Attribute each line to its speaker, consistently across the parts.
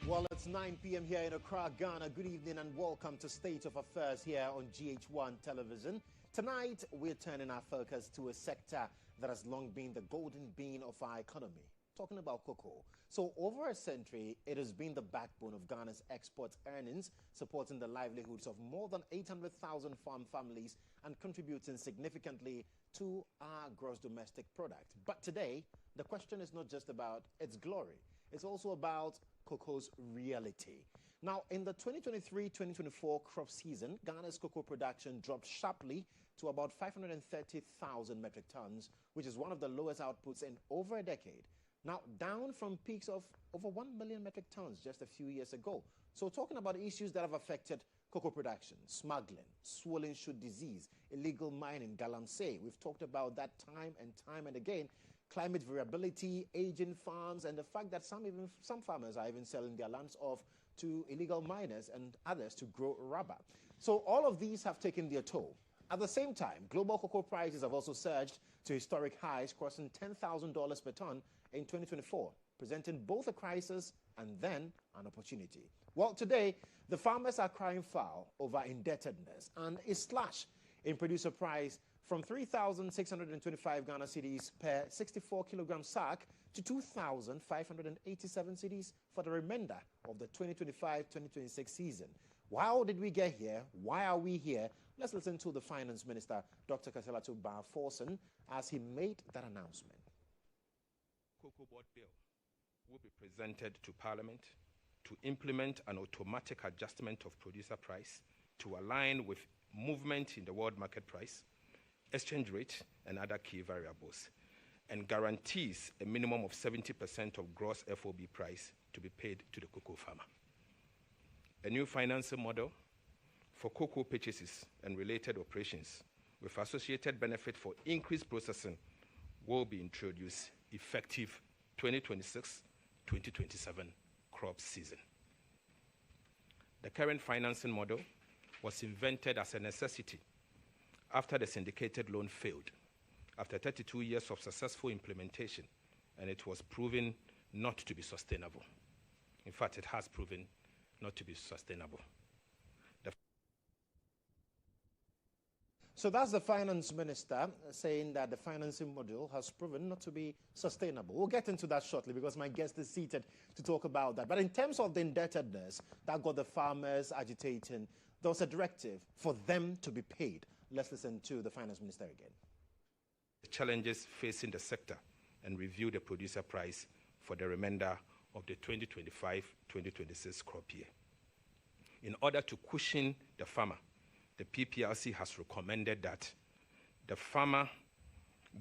Speaker 1: Well, it's 9 p.m. here in Accra, Ghana. Good evening and welcome to State of Affairs here on GHOne television. Tonight, we're turning our focus to a sector that has long been the golden bean of our economy. Talking about cocoa. So over a century, it has been the backbone of Ghana's export earnings, supporting the livelihoods of more than 800,000 farm families and contributing significantly to our gross domestic product. But today, the question is not just about its glory. It's also about cocoa's reality. Now, in the 2023-2024 crop season, Ghana's cocoa production dropped sharply to about 530,000 metric tons, which is one of the lowest outputs in over a decade. Now, down from peaks of over 1 million metric tons just a few years ago. So talking about issues that have affected cocoa production, smuggling, swollen shoot disease, illegal mining, galamsey. We've talked about that time and again. Climate variability, aging farms, and the fact that some farmers are even selling their lands off to illegal miners and others to grow rubber. So all of these have taken their toll. At the same time, global cocoa prices have also surged to historic highs, crossing $10,000 per ton in 2024, presenting both a crisis and then an opportunity. Well, today, the farmers are crying foul over indebtedness and a slash in producer price from 3,625 Ghana cedis per 64-kilogram sack to 2,587 cedis for the remainder of the 2025-2026 season. How did we get here? Why are we here? Let's listen to the Finance Minister, Dr. Kaselatu Bar-Forson, as he made that announcement.
Speaker 2: Cocoa Board Bill will be presented to Parliament to implement an automatic adjustment of producer price to align with movement in the world market price, exchange rate, and other key variables, and guarantees a minimum of 70% of gross FOB price to be paid to the cocoa farmer. A new financing model for cocoa purchases and related operations with associated benefit for increased processing will be introduced effective 2026-2027 crop season. The current financing model was invented as a necessity after the syndicated loan failed, after 32 years of successful implementation, and it was proven not to be sustainable. In fact, it has proven not to be sustainable.
Speaker 1: So that's the Finance Minister saying that the financing model has proven not to be sustainable. We'll get into that shortly because my guest is seated to talk about that. But in terms of the indebtedness that got the farmers agitating, there was a directive for them to be paid. Let's listen to the Finance Minister again.
Speaker 2: The challenges facing the sector and review the producer price for the remainder of the 2025-2026 crop year. In order to cushion the farmer, the PPRC has recommended that the farmer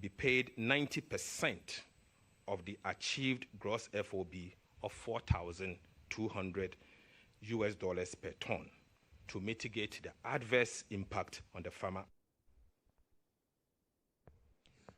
Speaker 2: be paid 90% of the achieved gross FOB of $4,200 per ton to mitigate the adverse impact on the farmer.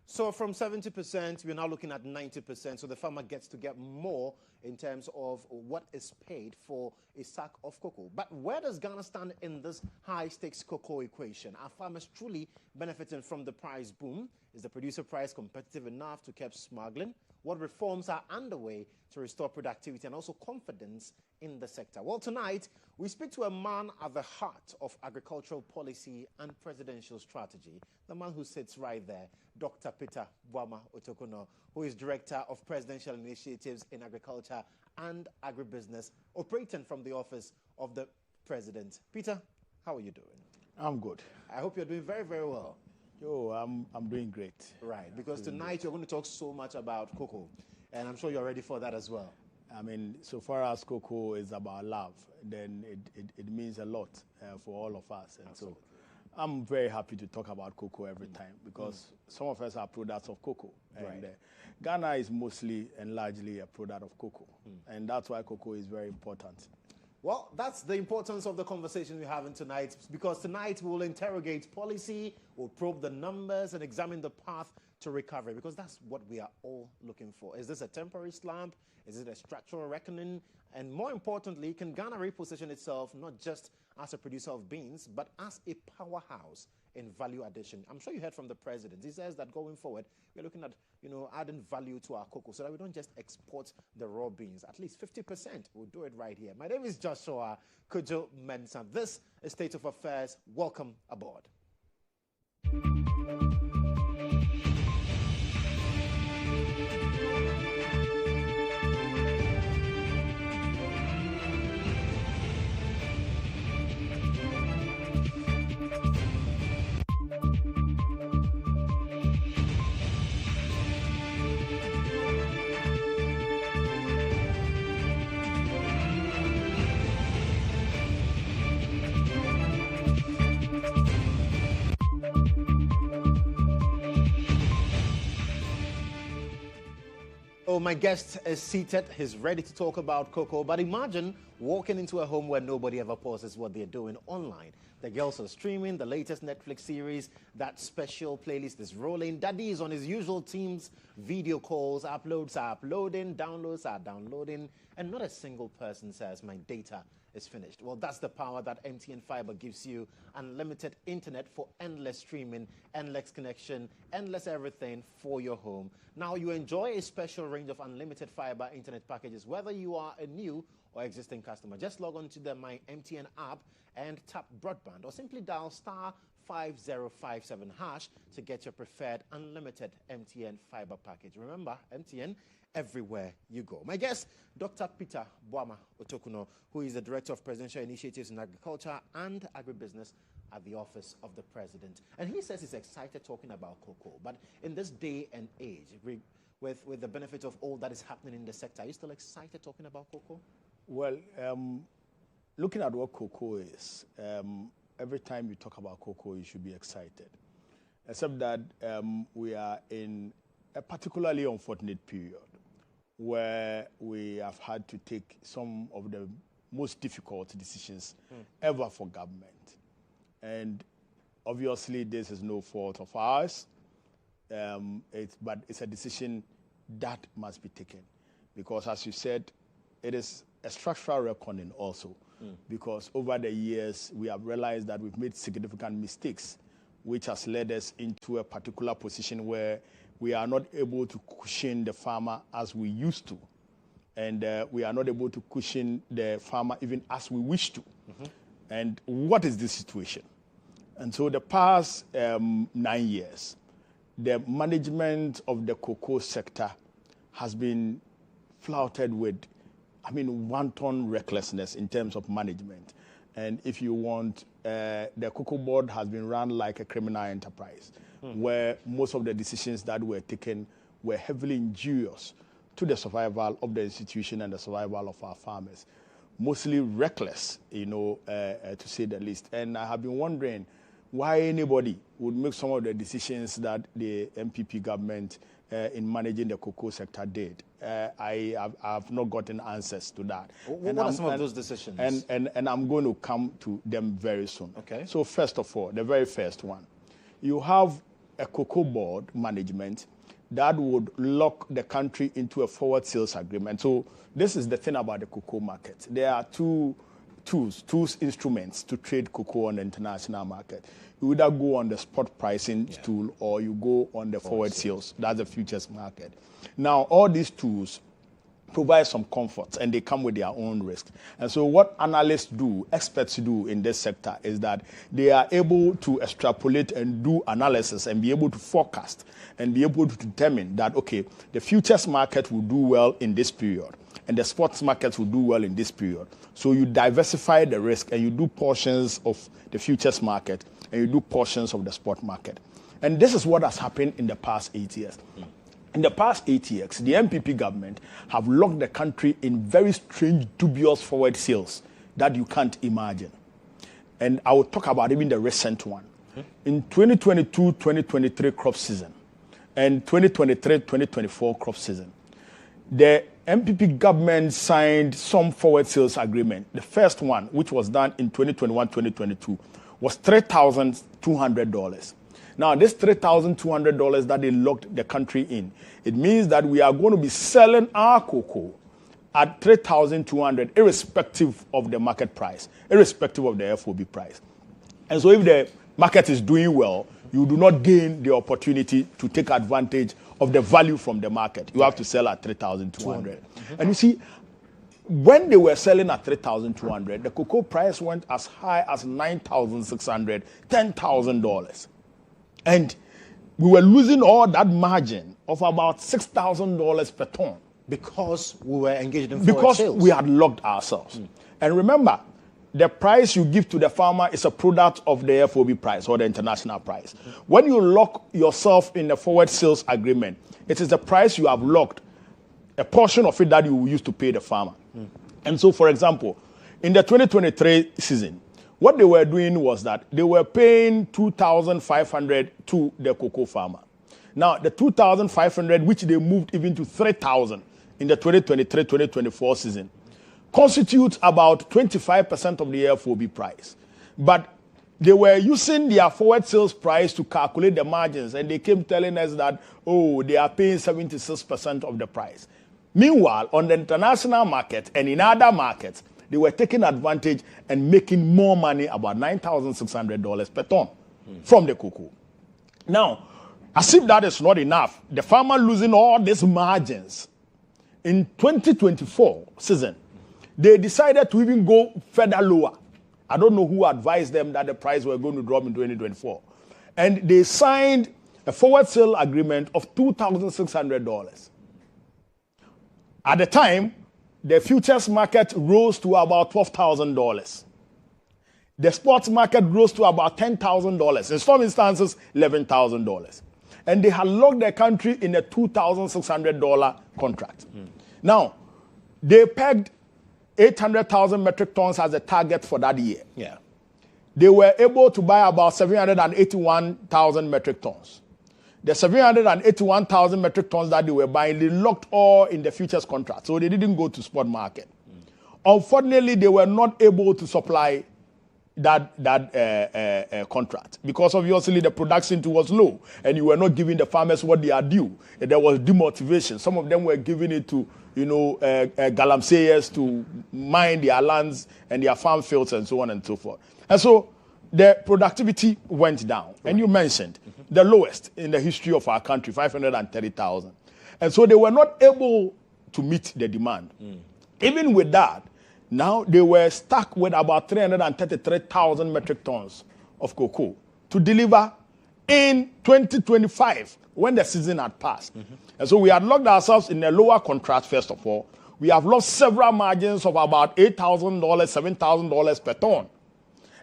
Speaker 1: So from 70%, we're now looking at 90%. So the farmer gets to get more in terms of what is paid for a sack of cocoa. But where does Ghana stand in this high-stakes cocoa equation? Are farmers truly benefiting from the price boom? Is the producer price competitive enough to keep smuggling? What reforms are underway to restore productivity and also confidence in the sector? Well, tonight, we speak to a man at the heart of agricultural policy and presidential strategy, the man who sits right there, Dr. Peter Otokunor, who is Director of Presidential Initiatives in Agriculture and Agribusiness, operating from the office of the President. Peter, how are you doing?
Speaker 3: I'm good.
Speaker 1: I hope you're doing very, very well.
Speaker 3: Yo, I'm doing great.
Speaker 1: Right, because tonight you're going to talk so much about cocoa, and I'm sure you're ready for that as well.
Speaker 3: I mean, so far as cocoa is about love, then it means a lot for all of us. And Absolutely. So I'm very happy to talk about cocoa every time because some of us are products of cocoa. And Ghana is mostly and largely a product of cocoa. And that's why cocoa is very important.
Speaker 1: Well, that's the importance of the conversation we're having tonight, because tonight we'll interrogate policy, we'll probe the numbers and examine the path to recovery, because that's what we are all looking for. Is this a temporary slump? Is it a structural reckoning? And more importantly, can Ghana reposition itself not just as a producer of beans, but as a powerhouse in value addition. I'm sure you heard from the president. He says that going forward, we're looking at, adding value to our cocoa so that we don't just export the raw beans. At least 50%. We'll do it right here. My name is Joshua Kodjo Mensah. This is State of Affairs. Welcome aboard. Oh, my guest is seated. He's ready to talk about cocoa. But imagine walking into a home where nobody ever pauses what they're doing online. The girls are streaming the latest Netflix series. That special playlist is rolling. Daddy is on his usual Teams video calls. Uploads are uploading. Downloads are downloading. And not a single person says, my data is finished. Well, that's the power that MTN Fiber gives you. Unlimited internet for endless streaming, endless connection, endless everything for your home. Now you enjoy a special range of unlimited fiber internet packages, whether you are a new or existing customer. Just log on to the My MTN app and tap broadband, or simply dial *5057# to get your preferred unlimited MTN fiber package. Remember, MTN everywhere you go. My guest, Dr. Peter Boama Otokunor, who is the Director of Presidential Initiatives in Agriculture and Agribusiness at the Office of the President. And he says he's excited talking about cocoa. But in this day and age, with the benefit of all that is happening in the sector, are you still excited talking about cocoa?
Speaker 3: Well, looking at what cocoa is, every time you talk about cocoa, you should be excited. Except that we are in a particularly unfortunate period where we have had to take some of the most difficult decisions ever for government. And obviously, this is no fault of ours, but it's a decision that must be taken. Because as you said, it is a structural reckoning also. Because over the years, we have realized that we've made significant mistakes, which has led us into a particular position where we are not able to cushion the farmer as we used to. And we are not able to cushion the farmer even as we wish to. And what is the situation? And so the past 9 years, the management of the cocoa sector has been flouted with, wanton recklessness in terms of management. And if you want, the cocoa board has been run like a criminal enterprise, where most of the decisions that were taken were heavily injurious to the survival of the institution and the survival of our farmers. Mostly reckless, to say the least. And I have been wondering why anybody would make some of the decisions that the MPP government in managing the cocoa sector did. I have not gotten answers to that.
Speaker 1: What are some of those decisions?
Speaker 3: And I'm going to come to them very soon.
Speaker 1: Okay.
Speaker 3: So first of all, the very first one, you have a cocoa board management that would lock the country into a forward sales agreement. So this is the thing about the cocoa market. There are two instruments to trade cocoa on the international market. You either go on the spot pricing tool or you go on the forward sales. That's the futures market. Now, all these tools provide some comfort and they come with their own risk. And so what analysts do, experts do in this sector is that they are able to extrapolate and do analysis and be able to forecast and be able to determine that, okay, the futures market will do well in this period and the sports markets will do well in this period. So you diversify the risk and you do portions of the futures market and you do portions of the spot market. And this is what has happened in the past 8 years. In the past 8 years, the MPP government have locked the country in very strange, dubious forward sales that you can't imagine. And I will talk about even the recent one. In 2022-2023 crop season and 2023-2024 crop season, the MPP government signed some forward sales agreement. The first one, which was done in 2021-2022, was $3,200. Now, this $3,200 that they locked the country in, it means that we are going to be selling our cocoa at 3,200, irrespective of the market price, irrespective of the FOB price. And so if the market is doing well, you do not gain the opportunity to take advantage of the value from the market. You have to sell at 3,200. And you see, when they were selling at 3,200, the cocoa price went as high as $9,600, $10,000. And we were losing all that margin of about $6,000 per ton.
Speaker 1: Because we were engaged in forward sales.
Speaker 3: Because we had locked ourselves. And remember, the price you give to the farmer is a product of the FOB price or the international price. When you lock yourself in a forward sales agreement, it is the price you have locked, a portion of it that you will use to pay the farmer. And so, for example, in the 2023 season, what they were doing was that they were paying $2,500 to the cocoa farmer. Now, the $2,500, which they moved even to $3,000 in the 2023-2024 season, constitutes about 25% of the FOB price. But they were using their forward sales price to calculate the margins, and they came telling us that, oh, they are paying 76% of the price. Meanwhile, on the international market and in other markets, they were taking advantage and making more money, about $9,600 per ton from the cocoa. Now, as if that is not enough, the farmer losing all these margins, in 2024 season, they decided to even go further lower. I don't know who advised them that the price were going to drop in 2024. And they signed a forward sale agreement of $2,600. At the time, the futures market rose to about $12,000. The sports market rose to about $10,000. In some instances, $11,000. And they had locked their country in a $2,600 contract. Now, they pegged 800,000 metric tons as a target for that year.
Speaker 1: Yeah.
Speaker 3: They were able to buy about 781,000 metric tons. The 781,000 metric tons that they were buying, they locked all in the futures contract, so they didn't go to spot market. Unfortunately, they were not able to supply that contract because obviously the production too was low, and you were not giving the farmers what they are due. And there was demotivation. Some of them were giving it to galamseyers to mine their lands and their farm fields and so on and so forth. And so the productivity went down. Right. And you mentioned the lowest in the history of our country, 530,000. And so they were not able to meet the demand. Even with that, now they were stuck with about 333,000 metric tons of cocoa to deliver in 2025 when the season had passed. And so we had locked ourselves in a lower contract, first of all. We have lost several margins of about $8,000, $7,000 per ton.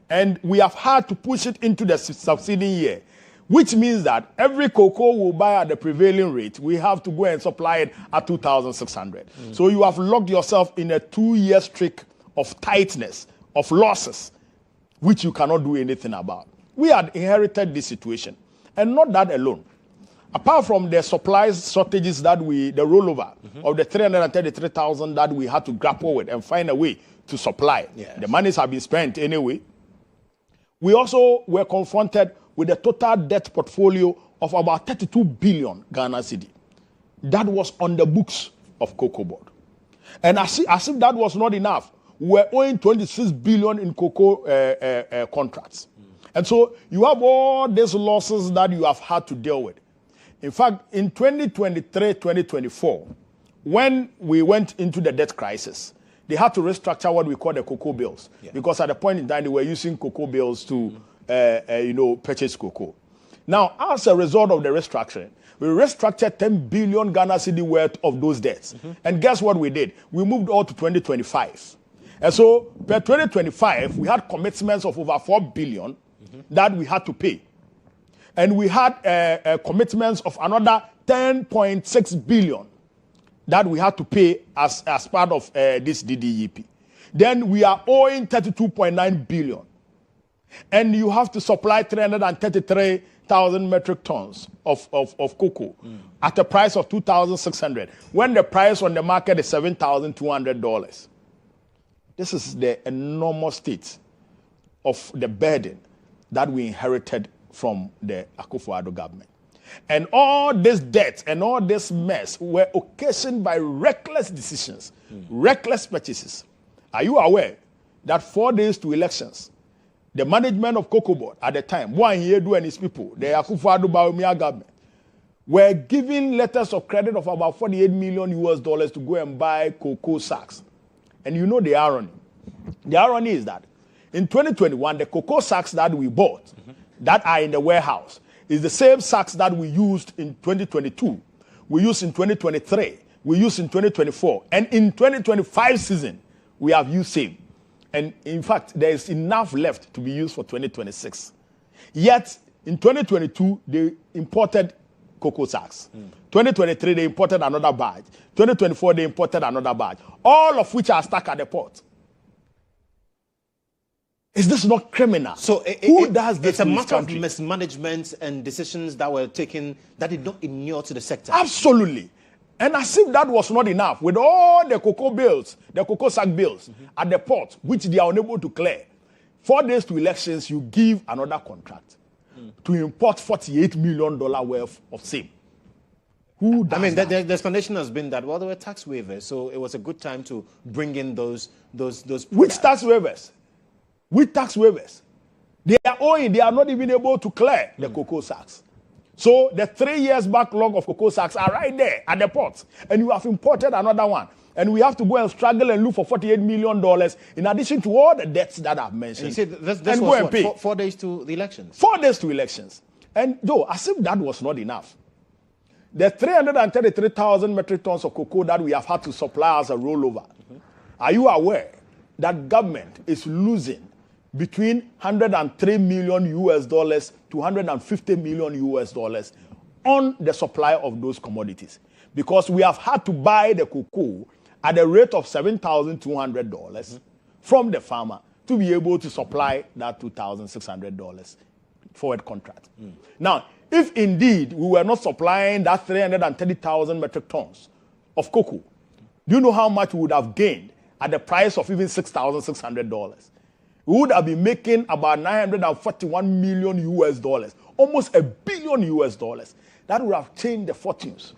Speaker 3: And we have had to push it into the succeeding year, which means that every cocoa we buy at the prevailing rate, we have to go and supply it at 2,600. So you have locked yourself in a 2-year streak of tightness, of losses, which you cannot do anything about. We had inherited this situation. And not that alone. Apart from the supplies shortages that the rollover of the 333,000 that we had to grapple with and find a way to supply. Yes. The monies have been spent anyway. We also were confronted with a total debt portfolio of about 32 billion Ghana cedi. That was on the books of Cocoa Board. And as if that was not enough, we were owing 26 billion in cocoa contracts. And so you have all these losses that you have had to deal with. In fact, in 2023-2024, when we went into the debt crisis, they had to restructure what we call the cocoa bills. Yeah. Because at the point in time, they were using cocoa bills to purchase cocoa. Now, as a result of the restructuring, we restructured 10 billion Ghana cedi worth of those debts. And guess what we did? We moved all to 2025. And so, per 2025, we had commitments of over 4 billion that we had to pay. And we had commitments of another 10.6 billion that we had to pay as part of this DDEP. Then we are owing 32.9 billion. And you have to supply 333,000 metric tons of cocoa at a price of $2,600, when the price on the market is $7,200. This is the enormous state of the burden that we inherited from the Akufo-Addo government. And all this debt and all this mess were occasioned by reckless decisions, reckless purchases. Are you aware that 4 days to elections, the management of Cocoa Board at the time, Juan Yedu and his people, the Akufo-Addo government, were giving letters of credit of about $48 million to go and buy cocoa sacks. And you know the irony. The irony is that in 2021, the cocoa sacks that we bought, that are in the warehouse, is the same sacks that we used in 2022, we used in 2023, we used in 2024, and in 2025 season, we have used same. And in fact, there is enough left to be used for 2026. Yet, in 2022, they imported cocoa sacks. 2023, they imported another batch. 2024, they imported another batch. All of which are stuck at the port. Is this not criminal?
Speaker 1: So
Speaker 3: who does this?
Speaker 1: It's a matter of mismanagement and decisions that were taken that did not inure to the sector.
Speaker 3: Absolutely. And as if that was not enough, with all the cocoa bills, the cocoa sack bills at the port, which they are unable to clear, 4 days to elections, you give another contract to import $48 million worth of same. Who does that?
Speaker 1: The explanation has been that, well, there were tax waivers, so it was a good time to bring in those
Speaker 3: Which tax waivers? Which tax waivers? They are owing, they are not even able to clear the cocoa sacks. So the 3 years backlog of cocoa sacks are right there at the port. And you have imported another one. And we have to go and struggle and look for $48 million in addition to all the debts that I've mentioned.
Speaker 1: And you said this was what, pay. 4 days to the elections?
Speaker 3: 4 days to elections. And though, as if that was not enough, the 333,000 metric tons of cocoa that we have had to supply as a rollover, are you aware that government is losing between $103 million to $150 million on the supply of those commodities? Because we have had to buy the cocoa at a rate of $7,200 from the farmer to be able to supply that $2,600 forward contract. Now, if indeed we were not supplying that 330,000 metric tons of cocoa, do you know how much we would have gained at the price of even $6,600? We would have been making about $941 million, almost $1 billion. That would have changed the fortunes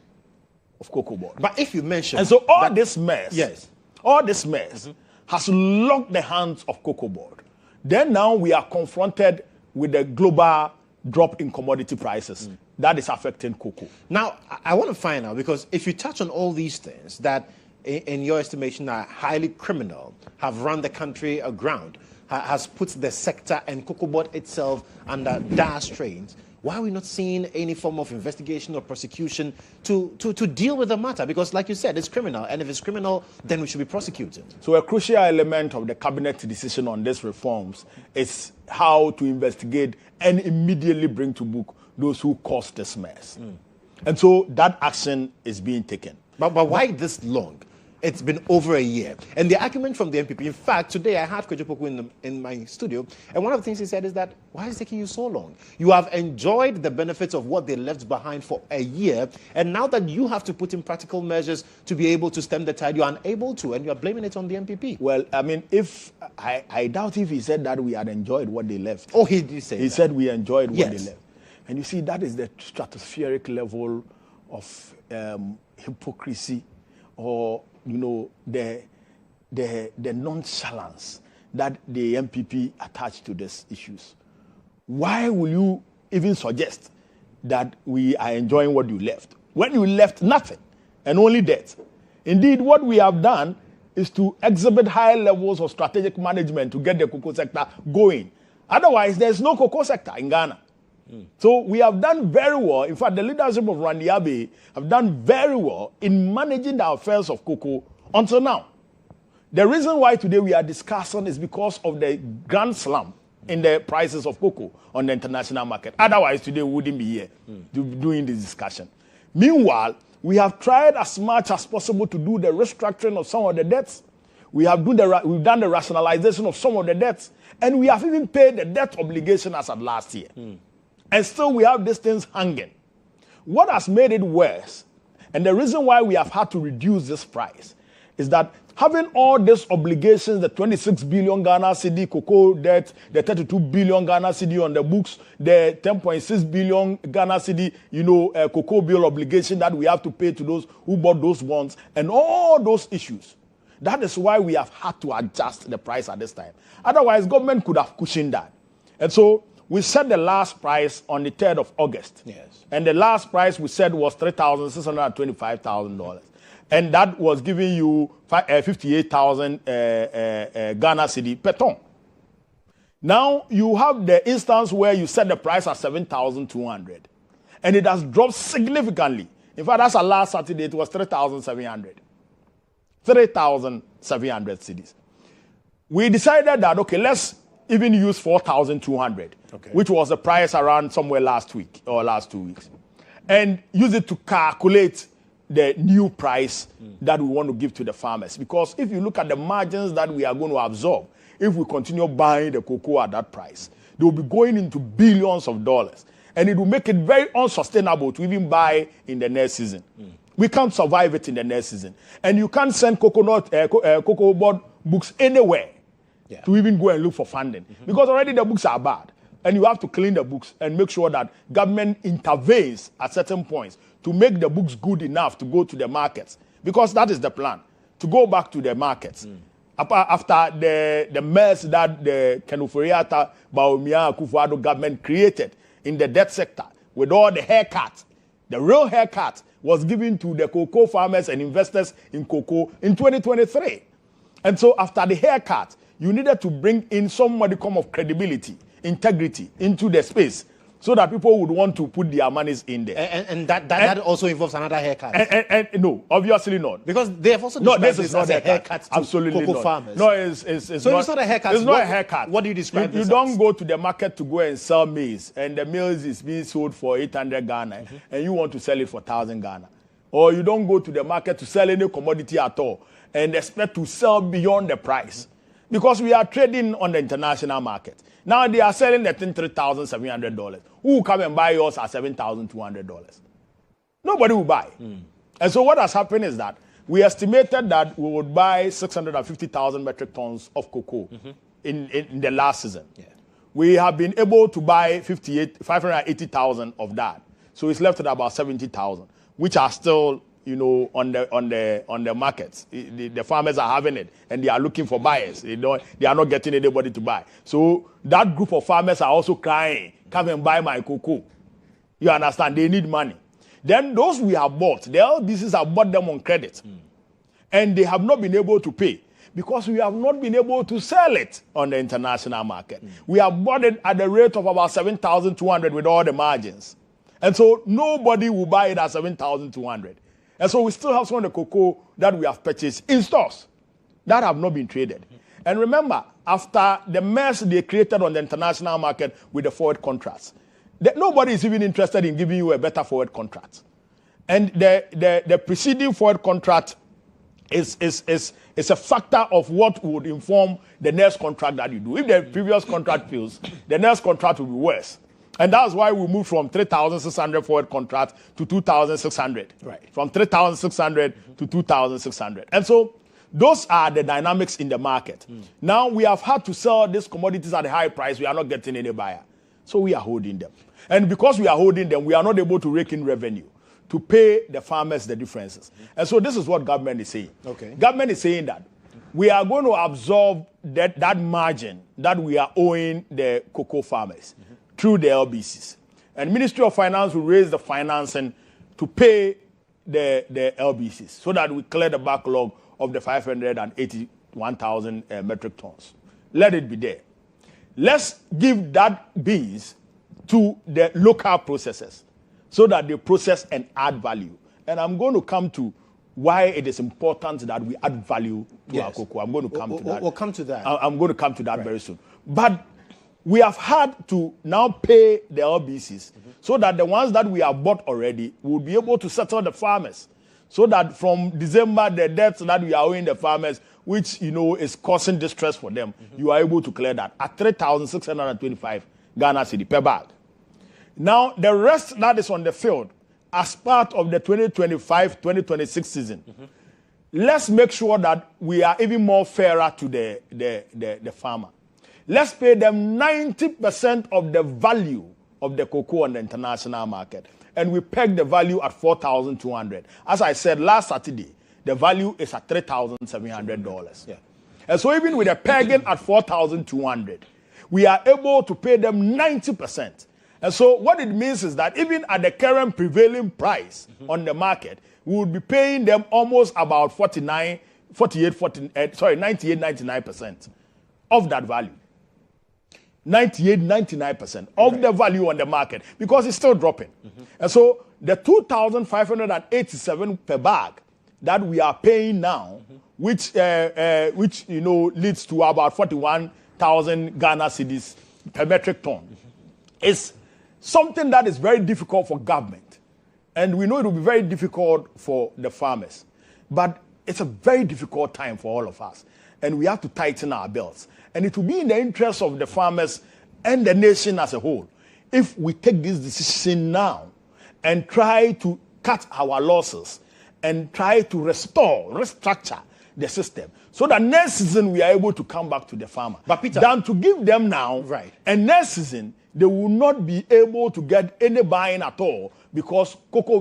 Speaker 3: of Cocoa Board.
Speaker 1: But if you mention...
Speaker 3: And so all this mess,
Speaker 1: yes,
Speaker 3: has locked the hands of Cocoa Board. Then now we are confronted with the global drop in commodity prices that is affecting cocoa.
Speaker 1: Now, I want to find out, because if you touch on all these things that, in your estimation, are highly criminal, have run the country aground, has put the sector and Cocoa Board itself under dire strains, why are we not seeing any form of investigation or prosecution to deal with the matter? Because, like you said, it's criminal, and if it's criminal, then we should be prosecuted.
Speaker 3: So a crucial element of the cabinet decision on these reforms is how to investigate and immediately bring to book those who caused this mess. And so that action is being taken.
Speaker 1: But why this long? It's been over a year. And the argument from the MPP, in fact, today I had Kodjo in my studio, and one of the things he said is that, why is it taking you so long? You have enjoyed the benefits of what they left behind for a year, and now that you have to put in practical measures to be able to stem the tide, you're unable to, and you're blaming it on the MPP.
Speaker 3: Well, I mean, if I doubt if he said that we had enjoyed what they left.
Speaker 1: Oh, he did say that.
Speaker 3: He said we enjoyed what they left. And you see, that is the stratospheric level of hypocrisy, or the nonchalance that the MPP attached to these issues. Why will you even suggest that we are enjoying what you left, when you left nothing and only debt? Indeed, what we have done is to exhibit high levels of strategic management to get the cocoa sector going. Otherwise, there's no cocoa sector in Ghana. So we have done very well. In fact, the leadership of Randy Abbey have done very well in managing the affairs of cocoa until now. The reason why today we are discussing is because of the grand slump in the prices of cocoa on the international market. Otherwise, today we wouldn't be here doing this discussion. Meanwhile, we have tried as much as possible to do the restructuring of some of the debts. We've done the rationalization of some of the debts, and we have even paid the debt obligation as of last year. And still we have these things hanging. What has made it worse, and the reason why we have had to reduce this price, is that having all these obligations, the 26 billion Ghana cedi cocoa debt, the 32 billion Ghana cedi on the books, the 10.6 billion Ghana cedi, cocoa bill obligation that we have to pay to those who bought those bonds, and all those issues. That is why we have had to adjust the price at this time. Otherwise, government could have cushioned that. And so we set the last price on the 3rd of August.
Speaker 1: Yes.
Speaker 3: And the last price we said was $3,625,000. And that was giving you 58,000 Ghana cedi per ton. Now you have the instance where you set the price at 7,200. And it has dropped significantly. In fact, that's our last Saturday, it was 3,700. 3,700 cedis. We decided that, okay, let's even use 4,200, which was the price around somewhere last week or last 2 weeks, and use it to calculate the new price that we want to give to the farmers. Because if you look at the margins that we are going to absorb, if we continue buying the cocoa at that price, they will be going into billions of dollars. And it will make it very unsustainable to even buy in the next season. We can't survive it in the next season. And you can't send cocoa board books anywhere to even go and look for funding. Because already the books are bad. And you have to clean the books and make sure that government intervenes at certain points to make the books good enough to go to the markets. Because that is the plan, to go back to the markets. After the mess that the Kenuforiata Bawumia Akufo-Addo government created in the debt sector, with all the haircuts, the real haircut was given to the cocoa farmers and investors in cocoa in 2023. And so after the haircut, you needed to bring in some modicum of credibility, integrity into the space so that people would want to put their monies in there.
Speaker 1: And that also involves another haircut?
Speaker 3: And no, obviously not.
Speaker 1: Because they have also described this as a haircut to
Speaker 3: absolutely
Speaker 1: cocoa
Speaker 3: not.
Speaker 1: farmers.
Speaker 3: No, it's
Speaker 1: so
Speaker 3: not.
Speaker 1: It's not a haircut.
Speaker 3: It's not a haircut.
Speaker 1: What do you describe this
Speaker 3: You don't go to the market to go and sell maize, and the maize is being sold for 800 Ghana, and you want to sell it for 1,000 Ghana. Or you don't go to the market to sell any commodity at all and expect to sell beyond the price. Because we are trading on the international market. Now they are selling the thing $3,700. Who will come and buy yours at $7,200? Nobody will buy. And so what has happened is that we estimated that we would buy 650,000 metric tons of cocoa in the last season. We have been able to buy 580,000 of that. So it's left at about 70,000, which are still, on the markets. The farmers are having it, and they are looking for buyers. They are not getting anybody to buy. So that group of farmers are also crying, come and buy my cocoa. You understand? They need money. Then those we have bought, the LBCs have bought them on credit. And they have not been able to pay because we have not been able to sell it on the international market. We have bought it at the rate of about 7,200 with all the margins. And so nobody will buy it at 7,200. And so we still have some of the cocoa that we have purchased in stores that have not been traded. And remember, after the mess they created on the international market with the forward contracts, nobody is even interested in giving you a better forward contract. And the preceding forward contract is a factor of what would inform the next contract that you do. If the previous contract fails, the next contract will be worse. And that's why we moved from 3,600 forward contract to 2,600.
Speaker 1: Right.
Speaker 3: From 3,600 to 2,600. And so those are the dynamics in the market. Now we have had to sell these commodities at a high price. We are not getting any buyer. So we are holding them. And because we are holding them, we are not able to rake in revenue to pay the farmers the differences. And so this is what government is saying. Government is saying that we are going to absorb that margin that we are owing the cocoa farmers through the LBCs. And Ministry of Finance will raise the financing to pay the LBCs so that we clear the backlog of the 581,000 metric tons. Let it be there. Let's give that beans to the local processors so that they process and add value. And I'm going to come to why it is important that we add value to our cocoa. I'm going to come to that.
Speaker 1: We'll come to that.
Speaker 3: I'm going to come to that very soon. But we have had to now pay the LBCs so that the ones that we have bought already will be able to settle the farmers. So that from December, the debts that we are owing the farmers, which, is causing distress for them, you are able to clear that at 3,625 Ghana cedi per bag. Now, the rest that is on the field, as part of the 2025-2026 season, let's make sure that we are even more fairer to the farmer. Let's pay them 90% of the value of the cocoa on the international market. And we peg the value at $4,200. As I said last Saturday, the value is at $3,700. Yeah. And so even with a pegging at $4,200, we are able to pay them 90%. And so what it means is that even at the current prevailing price on the market, we would be paying them almost about 99% of that value. 99% of the value on the market, because it's still dropping. And so the 2,587 per bag that we are paying now, which leads to about 41,000 Ghana cedis per metric ton, is something that is very difficult for government. And we know it will be very difficult for the farmers. But it's a very difficult time for all of us. And we have to tighten our belts. And it will be in the interest of the farmers and the nation as a whole if we take this decision now and try to cut our losses and try to restructure the system so that next season we are able to come back to the farmer.
Speaker 1: But Peter,
Speaker 3: than to give them now,
Speaker 1: right,
Speaker 3: and next season they will not be able to get any buying at all because Cocoa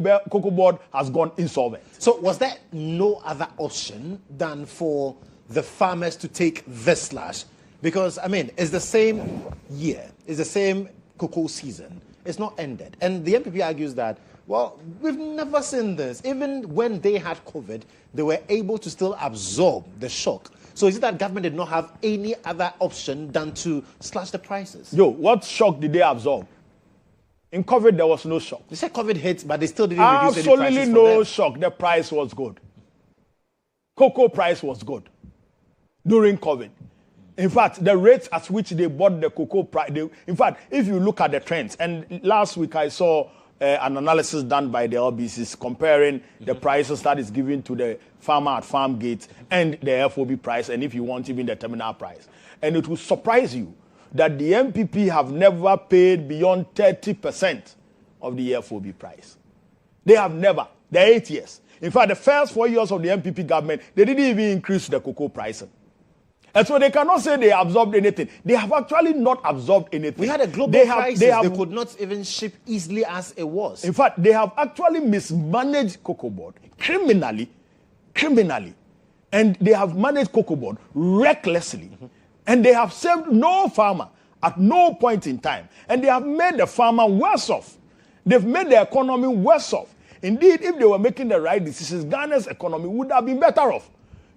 Speaker 3: Board has gone insolvent.
Speaker 1: So was there no other option than for the farmers to take this slash? Because, I mean, it's the same year. It's the same cocoa season. It's not ended. And the MPP argues that, well, we've never seen this. Even when they had COVID, they were able to still absorb the shock. So is it that government did not have any other option than to slash the prices?
Speaker 3: What shock did they absorb? In COVID, there was no shock.
Speaker 1: They said COVID hit, but they still didn't reduce any prices.
Speaker 3: Absolutely no shock. The price was good. Cocoa price was good during COVID. In fact, the rates at which they bought the cocoa price, in fact, if you look at the trends, and last week I saw an analysis done by the LBCs comparing the prices that is given to the farmer at farm gate and the FOB price, and if you want, even the terminal price. And it will surprise you that the MPP have never paid beyond 30% of the FOB price. They have never. They're 8 years. In fact, the first 4 years of the MPP government, they didn't even increase the cocoa pricing. And so they cannot say they absorbed anything. They have actually not absorbed anything.
Speaker 1: We had a global crisis. They could not even ship easily as it was.
Speaker 3: In fact, they have actually mismanaged Cocoa Board criminally. And they have managed Cocoa Board recklessly. And they have saved no farmer at no point in time. And they have made the farmer worse off. They've made the economy worse off. Indeed, if they were making the right decisions, Ghana's economy would have been better off.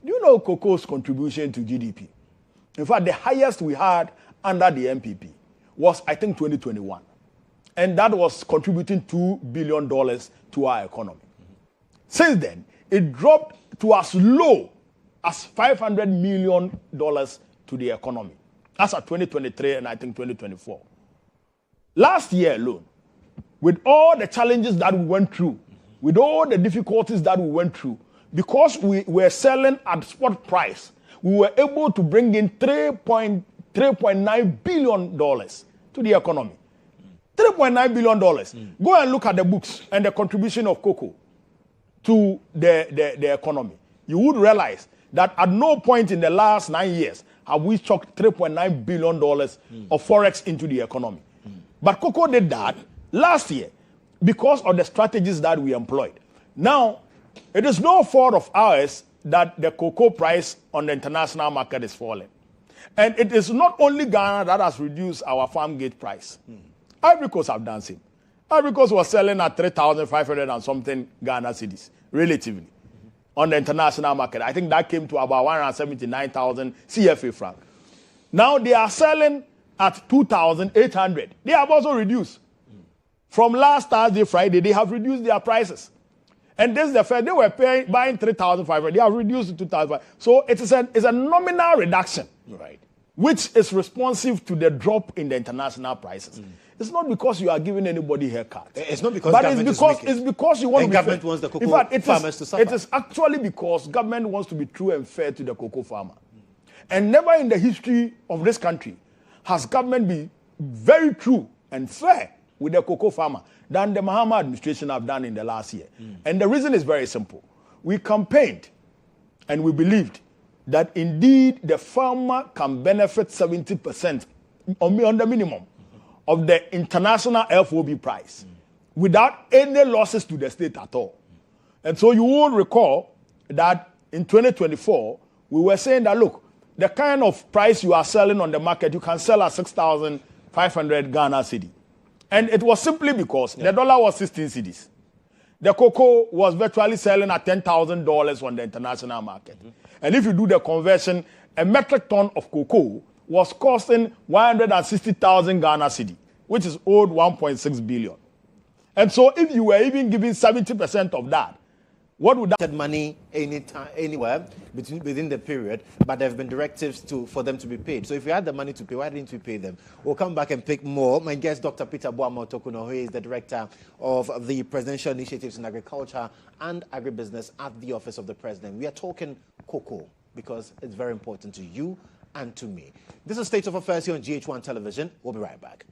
Speaker 3: Do you know cocoa's contribution to GDP? In fact, the highest we had under the MPP was, I think, 2021. And that was contributing $2 billion to our economy. Since then, it dropped to as low as $500 million to the economy. That's at 2023 and I think 2024. Last year alone, with all the challenges that we went through, with all the difficulties that we went through, because we were selling at spot price, we were able to bring in $3.9 billion to the economy. $3.9 billion. Go and look at the books and the contribution of cocoa to the economy. You would realize that at no point in the last 9 years have we chucked $3.9 billion of forex into the economy. But cocoa did that last year because of the strategies that we employed. Now, it is no fault of ours that the cocoa price on the international market is falling. And it is not only Ghana that has reduced our farm gate price. Ivory Coast have done same. Ivory Coast was selling at 3,500 and something Ghana cedis, relatively, on the international market. I think that came to about 179,000 CFA franc. Now they are selling at 2,800. They have also reduced. From last Thursday, Friday, they have reduced their prices. And this is the fair. They were buying 3,500. They have reduced to 2,500. So it's a nominal reduction, right, which is responsive to the drop in the international prices. It's not because you are giving anybody a haircut.
Speaker 1: It's not because
Speaker 3: but
Speaker 1: government
Speaker 3: it's because you want
Speaker 1: and
Speaker 3: to be
Speaker 1: government
Speaker 3: fair.
Speaker 1: wants the cocoa
Speaker 3: in fact,
Speaker 1: farmers to suffer.
Speaker 3: It is actually because government wants to be true and fair to the cocoa farmer. And never in the history of this country has government been very true and fair with the cocoa farmer than the Mahama administration have done in the last year. And the reason is very simple. We campaigned and we believed that indeed the farmer can benefit 70% on the minimum of the international FOB price without any losses to the state at all. And so you will recall that in 2024, we were saying that, look, the kind of price you are selling on the market, you can sell at 6,500 Ghana cedi. And it was simply because the dollar was 16 cedis. The cocoa was virtually selling at $10,000 on the international market. And if you do the conversion, a metric ton of cocoa was costing 160,000 Ghana cedi, which is owed 1.6 billion. And so if you were even giving 70% of that, what would that
Speaker 1: money anytime, anywhere within the period, but there have been directives for them to be paid. So if you had the money to pay, why didn't you pay them? We'll come back and pick more. My guest, Dr. Peter Boama Otokunor, who is the director of the Presidential Initiatives in Agriculture and Agribusiness at the Office of the President. We are talking cocoa because it's very important to you and to me. This is State of Affairs here on GHOne Television. We'll be right back.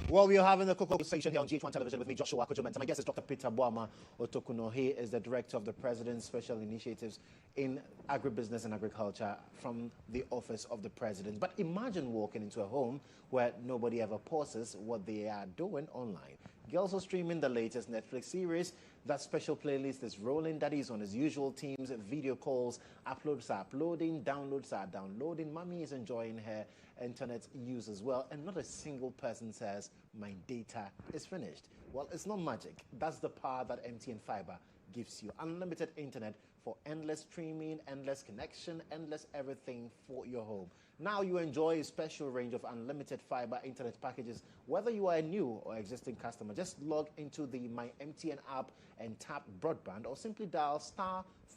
Speaker 1: Well, we are having a cocoa conversation here on GHOne Television with me, Joshua Kodjo. My guest is Dr. Peter Boama Otokunor. He is the director of the President's Special Initiatives in Agribusiness and Agriculture from the Office of the President. But imagine walking into a home where nobody ever pauses what they are doing online. Girls are streaming the latest Netflix series. That special playlist is rolling. Daddy is on his usual teams. Video calls, uploads are uploading, downloads are downloading. Mommy is enjoying her internet use as well. And not a single person says, my data is finished. Well, it's not magic. That's the power that MTN Fiber gives you. Unlimited internet for endless streaming, endless connection, endless everything for your home. Now you enjoy a special range of unlimited fiber internet packages. Whether you are a new or existing customer, just log into the My MTN app and tap broadband, or simply dial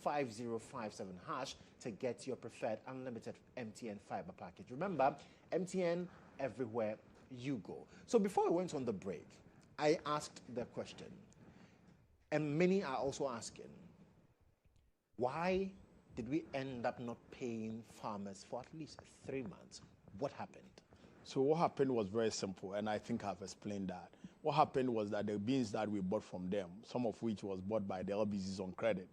Speaker 1: *5057# to get your preferred unlimited MTN fiber package. Remember, MTN everywhere you go. So before we went on the break, I asked the question, and many are also asking, why did we end up not paying farmers for at least 3 months? What happened?
Speaker 3: So what happened was very simple, and I think I've explained that. What happened was that the beans that we bought from them, some of which was bought by the LBCs on credit,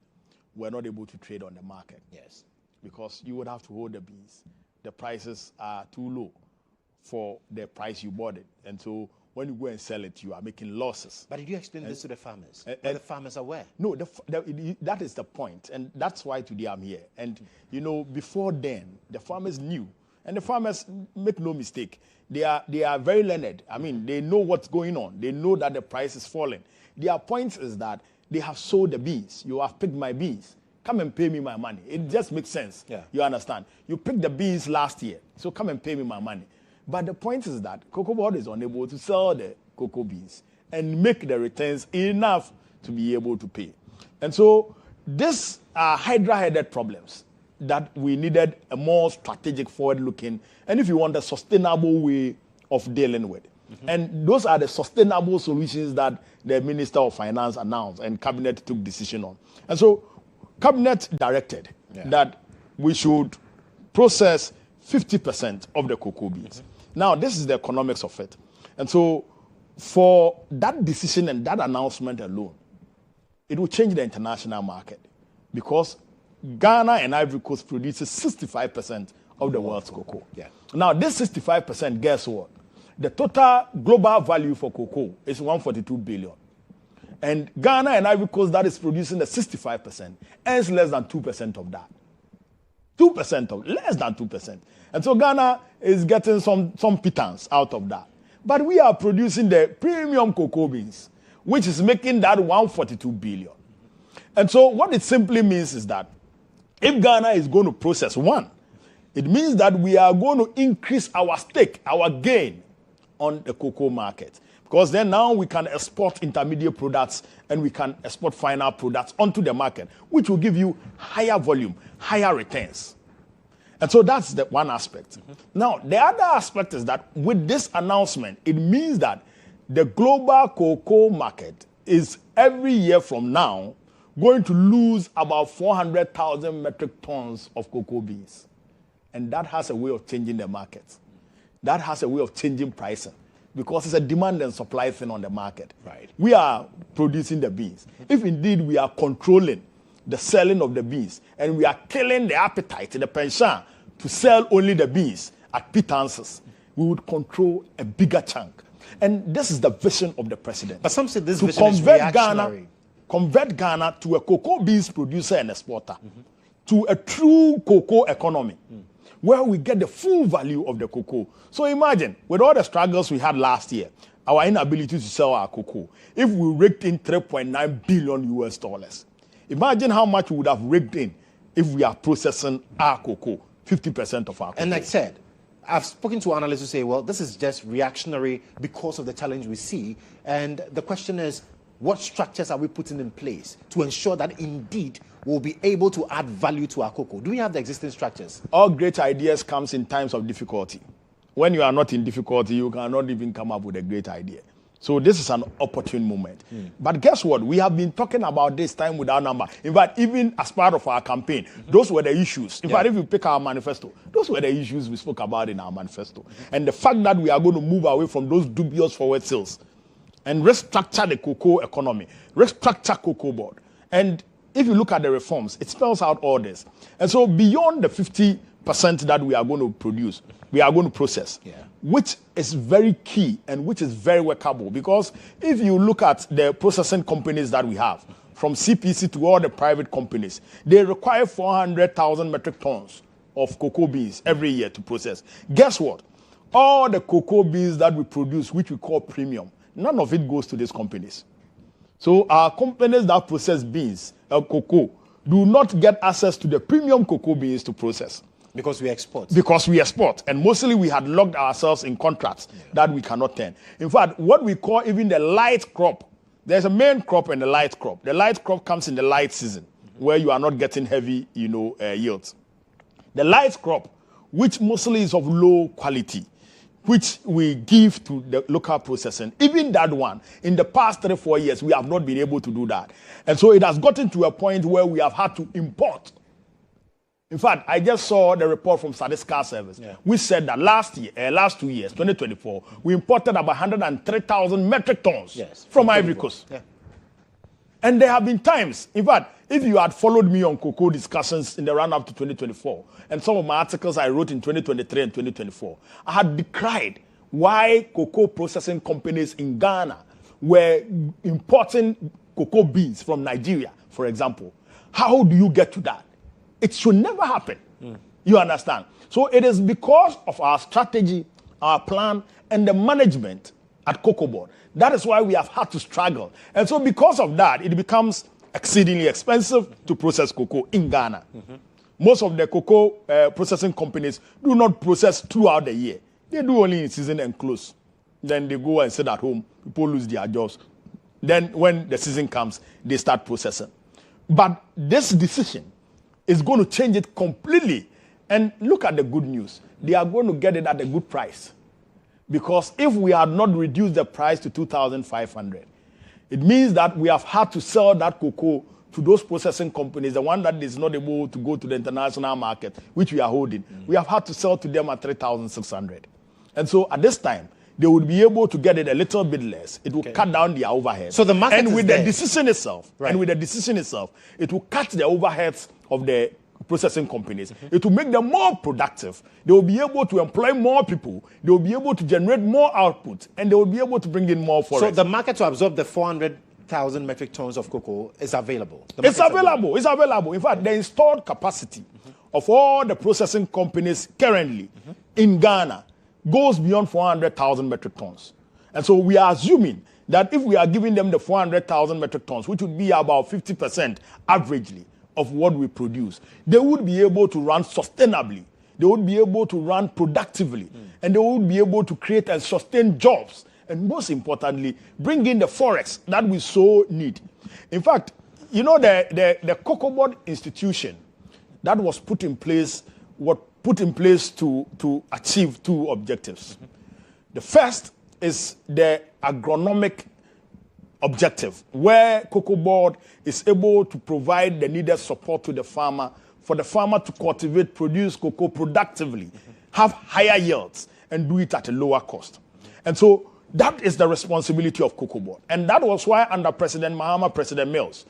Speaker 3: were not able to trade on the market.
Speaker 1: Yes.
Speaker 3: Because you would have to hold the beans. The prices are too low for the price you bought it. And so when you go and sell it, you are making losses.
Speaker 1: But did you explain this to the farmers? Are the farmers aware?
Speaker 3: No, that is the point. And that's why today I'm here. And, you know, before then, the farmers knew. And the farmers, make no mistake, they are very learned. I mean, they know what's going on. They know that the price is falling. Their point is that they have sold the beans. You have picked my beans. Come and pay me my money. It just makes sense. Yeah. You understand? You picked the beans last year, so come and pay me my money. But the point is that Cocoa Board is unable to sell the cocoa beans and make the returns enough to be able to pay. And so these are hydra-headed problems that we needed a more strategic, forward-looking, and if you want, a sustainable way of dealing with. And those are the sustainable solutions that the Minister of Finance announced and Cabinet took decision on. And so Cabinet directed that we should process 50% of the cocoa beans. Now, this is the economics of it. And so for that decision and that announcement alone, it will change the international market because Ghana and Ivory Coast produces 65% of the world's cocoa. Yeah. Now, this 65%, guess what? The total global value for cocoa is 142 billion. And Ghana and Ivory Coast, that is producing the 65%, earns less than 2% of that. 2% of, less than 2%. And so Ghana is getting some pittance out of that. But we are producing the premium cocoa beans, which is making that 142 billion. And so what it simply means is that if Ghana is going to process one, it means that we are going to increase our stake, our gain on the cocoa market. Because then now we can export intermediate products and we can export final products onto the market, which will give you higher volume, higher returns. And so that's the one aspect. Now, the other aspect is that with this announcement, it means that the global cocoa market is every year from now going to lose about 400,000 metric tons of cocoa beans. And that has a way of changing the market. That has a way of changing pricing because it's a demand and supply thing on the market. Right. We are producing the beans. If indeed we are controlling the selling of the beans and we are killing the appetite, the penchant to sell only the beans at pittances, we would control a bigger chunk. And this is the vision of the president.
Speaker 1: But some say this vision is reactionary.
Speaker 3: Convert Ghana to a cocoa beans producer and exporter, to a true cocoa economy, where we get the full value of the cocoa. So imagine, with all the struggles we had last year, our inability to sell our cocoa, if we raked in $3.9 billion US, imagine how much we would have raked in if we are processing our cocoa, 50% of our cocoa.
Speaker 1: And like I said, I've spoken to analysts who say, well, this is just reactionary because of the challenge we see. And the question is, what structures are we putting in place to ensure that indeed we'll be able to add value to our cocoa? Do we have the existing structures?
Speaker 3: All great ideas comes in times of difficulty. When you are not in difficulty, you cannot even come up with a great idea. So this is an opportune moment. But guess what? We have been talking about this time without number. In fact, even as part of our campaign, those were the issues. In fact, if you pick our manifesto, those were the issues we spoke about in our manifesto. And the fact that we are going to move away from those dubious forward sales and restructure the cocoa economy, restructure Cocoa Board. And if you look at the reforms, it spells out all this. And so beyond the 50% that we are going to produce, we are going to process, which is very key and which is very workable. Because if you look at the processing companies that we have, from CPC to all the private companies, they require 400,000 metric tons of cocoa beans every year to process. Guess what? All the cocoa beans that we produce, which we call premium, none of it goes to these companies. So our companies that process beans, cocoa, do not get access to the premium cocoa beans to process.
Speaker 1: Because we export.
Speaker 3: Because we export. And mostly we had locked ourselves in contracts that we cannot turn. In fact, what we call even the light crop, there's a main crop and the light crop. The light crop comes in the light season, where you are not getting heavy, yields. The light crop, which mostly is of low quality, which we give to the local processing, even that one, in the past 3-4 years, we have not been able to do that. And so it has gotten to a point where we have had to import In fact, I just saw the report from Statistical Service, which said that last 2 years, 2024, we imported about 103,000 metric tons from Ivory Coast. Yeah. And there have been times, in fact, if you had followed me on cocoa discussions in the run-up to 2024, and some of my articles I wrote in 2023 and 2024, I had decried why cocoa processing companies in Ghana were importing cocoa beans from Nigeria, for example. How do you get to that? It should never happen. You understand? So it is because of our strategy, our plan, and the management at Cocoa Board. That is why we have had to struggle. And so because of that, it becomes exceedingly expensive to process cocoa in Ghana. Most of the cocoa processing companies do not process throughout the year. They do only in season and close. Then they go and sit at home. People lose their jobs. Then when the season comes, they start processing. But this decision is going to change it completely. And look at the good news. They are going to get it at a good price. Because if we had not reduced the price to 2,500, it means that we have had to sell that cocoa to those processing companies, the one that is not able to go to the international market, which we are holding. We have had to sell to them at 3,600. And so at this time, they would be able to get it a little bit less. It will cut down their overhead.
Speaker 1: So the market
Speaker 3: and with
Speaker 1: is
Speaker 3: the decision itself, it will cut the overheads of the processing companies. It will make them more productive. They will be able to employ more people. They will be able to generate more output, and they will be able to bring in more forex.
Speaker 1: So the market to absorb the 400,000 metric tons of cocoa is available.
Speaker 3: It's available. It's available. In fact, the installed capacity of all the processing companies currently in Ghana goes beyond 400,000 metric tons. And so we are assuming that if we are giving them the 400,000 metric tons, which would be about 50% averagely of what we produce, they would be able to run sustainably. They would be able to run productively. And they would be able to create and sustain jobs. And most importantly, bring in the forex that we so need. In fact, you know, the Cocoa Board institution that was put in place to achieve two objectives. The first is the agronomic objective, where Cocoa Board is able to provide the needed support to the farmer for the farmer to cultivate, produce cocoa productively, have higher yields, and do it at a lower cost. And so that is the responsibility of Cocoa Board. And that was why under President Mahama, President Mills,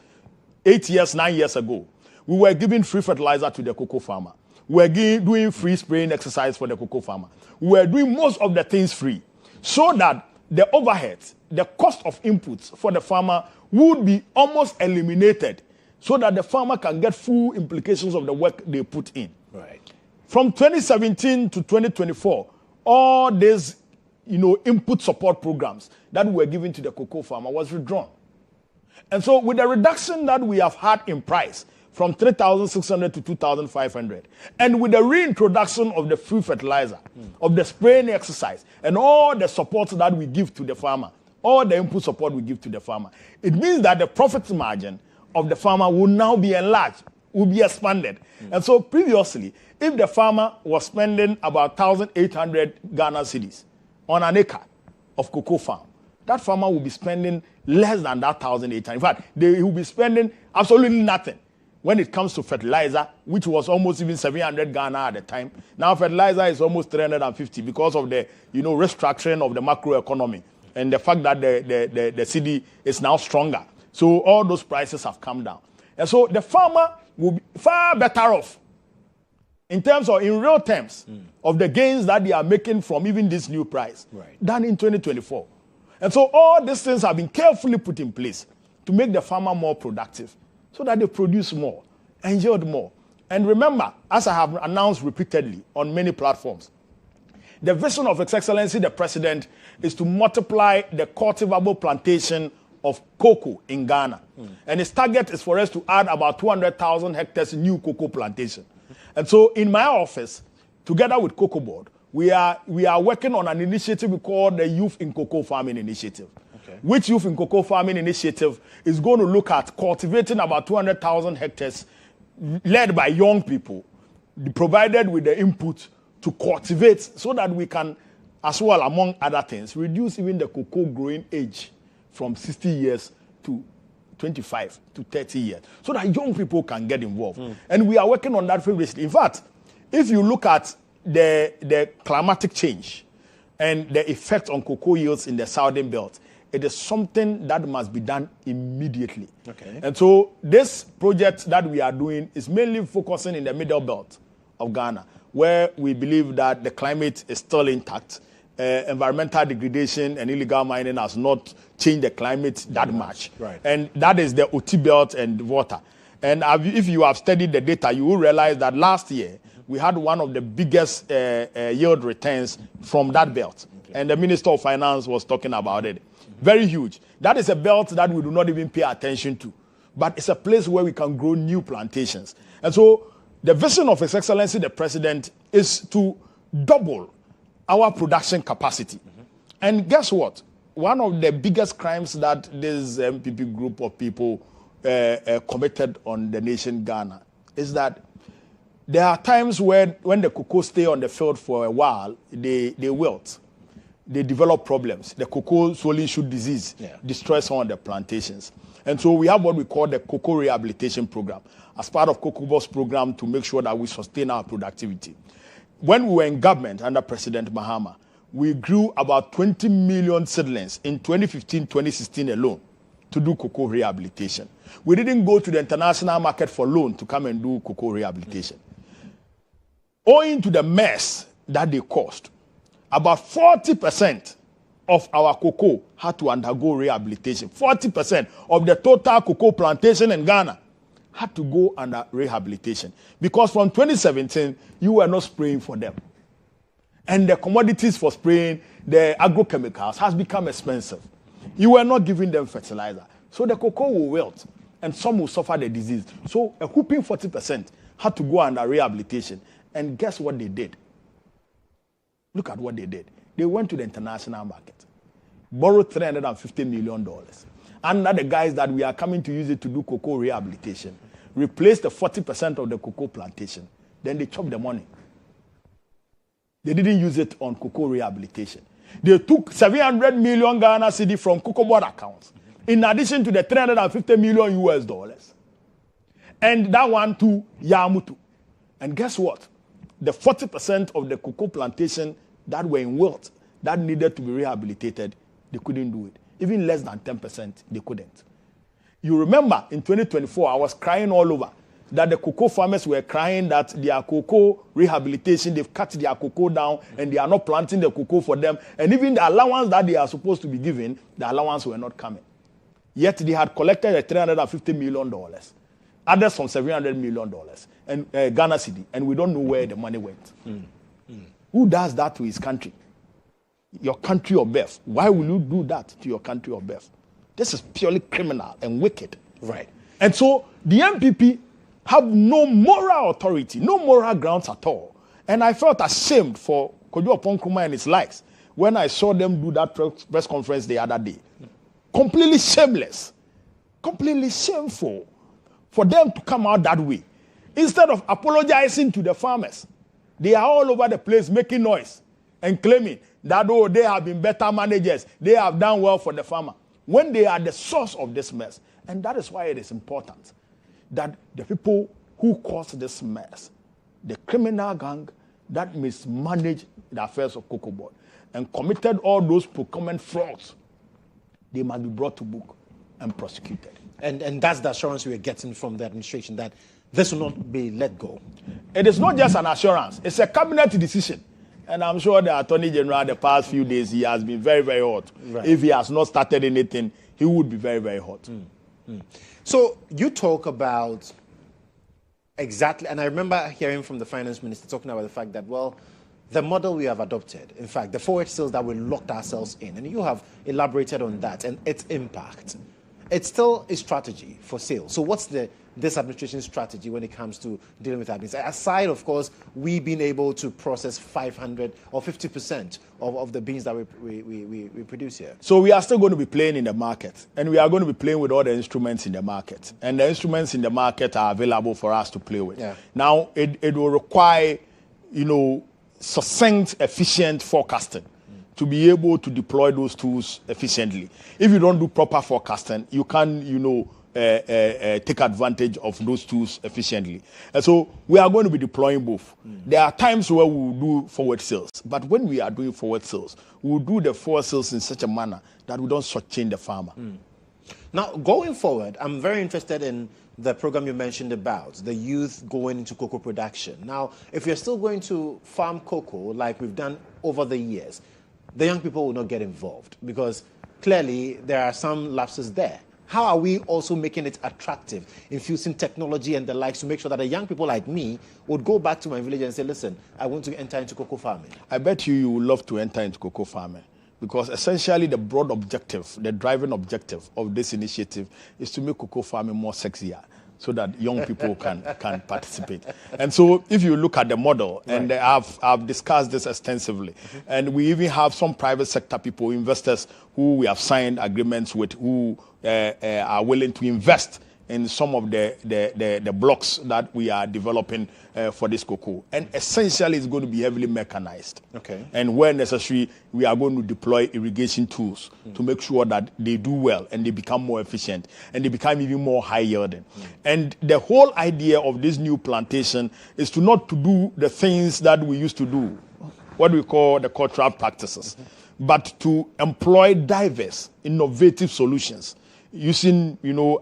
Speaker 3: 9 years ago, we were giving free fertilizer to the cocoa farmer. We were doing free spraying exercise for the cocoa farmer. We were doing most of the things free, so that the overheads, the cost of inputs for the farmer would be almost eliminated, so that the farmer can get full implications of the work they put in.
Speaker 1: Right.
Speaker 3: From 2017 to 2024, all these, input support programs that were given to the cocoa farmer was withdrawn. And so with the reduction that we have had in price, from 3,600 to 2,500. And with the reintroduction of the free fertilizer, of the spraying exercise, and all the support that we give to the farmer, all the input support we give to the farmer, it means that the profit margin of the farmer will now be enlarged, will be expanded. And so previously, if the farmer was spending about 1,800 Ghana cedis on an acre of cocoa farm, that farmer will be spending less than that 1,800. In fact, he will be spending absolutely nothing when it comes to fertilizer, which was almost even 700 Ghana at the time. Now fertilizer is almost 350 because of the restructuring of the macroeconomy and the fact that the cedi is now stronger. So all those prices have come down. And so the farmer will be far better off in real terms of the gains that they are making from even this new price than in 2024. And so all these things have been carefully put in place to make the farmer more productive, so that they produce more and yield more. And remember, as I have announced repeatedly on many platforms, the vision of His Excellency the President is to multiply the cultivable plantation of cocoa in Ghana. And his target is for us to add about 200,000 hectares new cocoa plantation. And so in my office, together with Cocoa Board, we are working on an initiative we call the Youth in Cocoa Farming Initiative. Which Youth in Cocoa Farming Initiative is going to look at cultivating about 200,000 hectares led by young people, provided with the input to cultivate, so that we can, as well, among other things, reduce even the cocoa growing age from 60 years to 25 to 30 years so that young people can get involved. And we are working on that feverishly. In fact, if you look at the climatic change and the effect on cocoa yields in the southern belt, it is something that must be done immediately.
Speaker 1: Okay.
Speaker 3: And so this project that we are doing is mainly focusing in the middle belt of Ghana, where we believe that the climate is still intact. Environmental degradation and illegal mining has not changed the climate that much.
Speaker 1: Right.
Speaker 3: And that is the OT belt and water. And if you have studied the data, you will realize that last year we had one of the biggest yield returns from that belt. Okay. And the Minister of Finance was talking about it. Very huge. That is a belt that we do not even pay attention to. But it's a place where we can grow new plantations. And so the vision of His Excellency the President is to double our production capacity. And guess what? One of the biggest crimes that this MPP group of people committed on the nation Ghana is that there are times when the cocoa stay on the field for a while, they wilt. They develop problems. The cocoa swollen shoot disease destroys some of the plantations. And so we have what we call the cocoa rehabilitation program as part of COCOBO's program to make sure that we sustain our productivity. When we were in government under President Mahama, we grew about 20 million seedlings in 2015-2016 alone to do cocoa rehabilitation. We didn't go to the international market for loan to come and do cocoa rehabilitation. Owing to the mess that they caused, about 40% of our cocoa had to undergo rehabilitation. 40% of the total cocoa plantation in Ghana had to go under rehabilitation. Because from 2017, you were not spraying for them. And the commodities for spraying, the agrochemicals, has become expensive. You were not giving them fertilizer. So the cocoa will wilt, and some will suffer the disease. So a whooping 40% had to go under rehabilitation. And guess what they did? Look at what they did. They went to the international market, borrowed $350 million. Under the guys that we are coming to use it to do cocoa rehabilitation, replaced the 40% of the cocoa plantation. Then they chopped the money. They didn't use it on cocoa rehabilitation. They took 700 million Ghana cedi from cocoa board accounts, in addition to the 350 million US dollars. And that one to Yamutu. And guess what? The 40% of the cocoa plantation that were in wilt, that needed to be rehabilitated, they couldn't do it. Even less than 10%, they couldn't. You remember, in 2024, I was crying all over that the cocoa farmers were crying that their cocoa rehabilitation, they've cut their cocoa down and they are not planting the cocoa for them. And even the allowance that they are supposed to be given, the allowance were not coming. Yet they had collected $350 million, others from $700 million, and Ghana cedi, and we don't know where the money went. Who does that to his country? Your country of birth. Why will you do that to your country of birth? This is purely criminal and wicked.
Speaker 1: Right.
Speaker 3: And so the MPP have no moral authority, no moral grounds at all. And I felt ashamed for Kodjo Otokunor and his likes when I saw them do that press conference the other day. Completely shameless. Completely shameful for them to come out that way. Instead of apologizing to the farmers, they are all over the place making noise and claiming that, oh, they have been better managers, they have done well for the farmer, when they are the source of this mess. And that is why it is important that the people who caused this mess, the criminal gang that mismanaged the affairs of Cocoa Board and committed all those procurement frauds, they must be brought to book and prosecuted.
Speaker 1: And that's the assurance we are getting from the administration that this will not be let go.
Speaker 3: It is not just an assurance. It's a cabinet decision. And I'm sure the Attorney General, the past few days, he has been very, very hot. Right. If he has not started anything, he would be very, very hot.
Speaker 1: So you talk about exactly, and I remember hearing from the finance minister talking about the fact that, well, the model we have adopted, in fact, the forward sales that we locked ourselves in, and you have elaborated on that and its impact. It's still a strategy for sales. So what's this administration's strategy when it comes to dealing with that? Aside, of course, we being able to process 500 or 50% of the beans that we produce here.
Speaker 3: So we are still going to be playing in the market, and we are going to be playing with all the instruments in the market. And the instruments in the market are available for us to play with. Yeah. Now, it will require, succinct, efficient forecasting to be able to deploy those tools efficiently. If you don't do proper forecasting, you can, take advantage of those tools efficiently. And so we are going to be deploying both. There are times where we will do forward sales, but when we are doing forward sales, we will do the forward sales in such a manner that we don't shortchange the farmer.
Speaker 1: Now, going forward, I'm very interested in the program you mentioned about the youth going into cocoa production. Now, if you're still going to farm cocoa like we've done over the years, the young people will not get involved because clearly there are some lapses there. How are we also making it attractive, infusing technology and the likes to make sure that the young people like me would go back to my village and say, listen, I want to enter into cocoa farming?
Speaker 3: I bet you would love to enter into cocoa farming because essentially the broad objective, the driving objective of this initiative is to make cocoa farming more sexier so that young people can participate. And so if you look at the model, and I've discussed this extensively, and we even have some private sector people, investors who we have signed agreements with who are willing to invest in some of the blocks that we are developing for this cocoa. And essentially, it's going to be heavily mechanized.
Speaker 1: Okay.
Speaker 3: And where necessary, we are going to deploy irrigation tools to make sure that they do well and they become more efficient and they become even more high yielding. And the whole idea of this new plantation is to not to do the things that we used to do, what we call the cultural practices, but to employ diverse, innovative solutions using,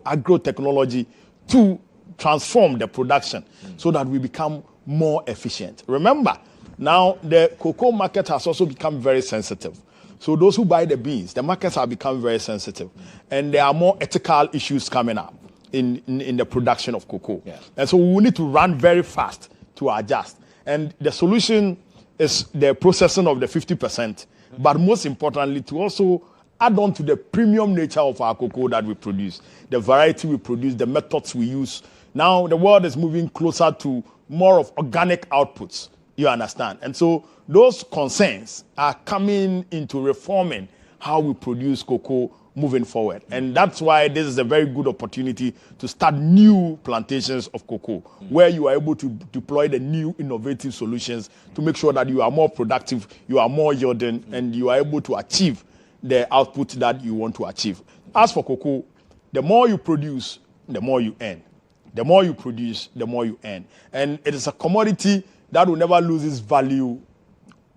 Speaker 3: agro-technology to transform the production so that we become more efficient. Remember, now the cocoa market has also become very sensitive. So those who buy the beans, the markets have become very sensitive. And there are more ethical issues coming up in the production of cocoa.
Speaker 1: Yeah.
Speaker 3: And so we need to run very fast to adjust. And the solution is the processing of the 50%, but most importantly, to also add on to the premium nature of our cocoa that we produce, the variety we produce, the methods we use. Now the world is moving closer to more of organic outputs, you understand. And so those concerns are coming into reforming how we produce cocoa moving forward. And that's why this is a very good opportunity to start new plantations of cocoa, where you are able to deploy the new innovative solutions to make sure that you are more productive, you are more yielding, and you are able to achieve the output that you want to achieve. As for cocoa, the more you produce, the more you earn. The more you produce, the more you earn. And it is a commodity that will never lose its value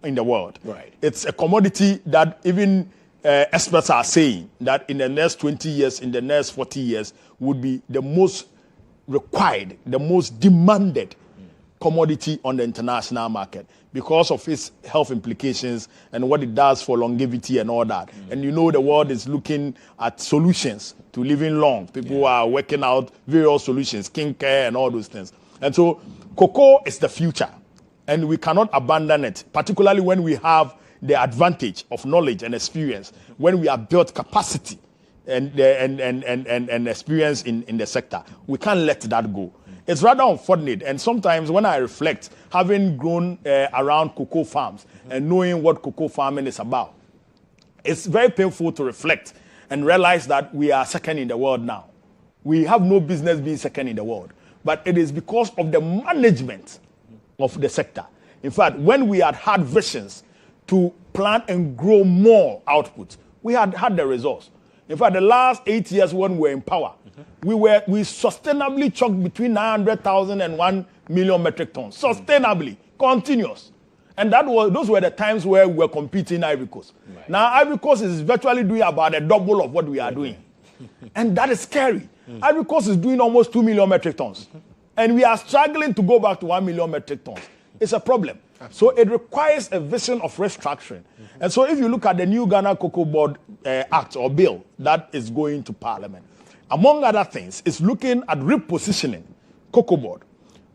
Speaker 3: in the world.
Speaker 1: Right.
Speaker 3: It's a commodity that even experts are saying that in the next 20 years, in the next 40 years, would be the most required, the most demanded commodity on the international market because of its health implications and what it does for longevity and all that. And the world is looking at solutions to living long. People are working out various solutions, skincare and all those things. And so cocoa is the future, and we cannot abandon it, particularly when we have the advantage of knowledge and experience, when we have built capacity and experience in the sector. We can't let that go. It's rather unfortunate, and sometimes when I reflect, having grown around cocoa farms and knowing what cocoa farming is about, it's very painful to reflect and realize that we are second in the world now. We have no business being second in the world, but it is because of the management of the sector. In fact, when we had visions to plant and grow more output, we had the resource. In fact, the last 8 years when we were in power, we sustainably chucked between 900,000 and 1 million metric tons. Sustainably, continuous. And those were the times where we were competing in Ivory Coast. Right. Now, Ivory Coast is virtually doing about a double of what we are doing. And that is scary. Ivory Coast is doing almost 2 million metric tons. And we are struggling to go back to 1 million metric tons. It's a problem. Absolutely. So it requires a vision of restructuring. And so if you look at the new Ghana Cocoa Board Act or bill that is going to Parliament, among other things, it's looking at repositioning Cocoa Board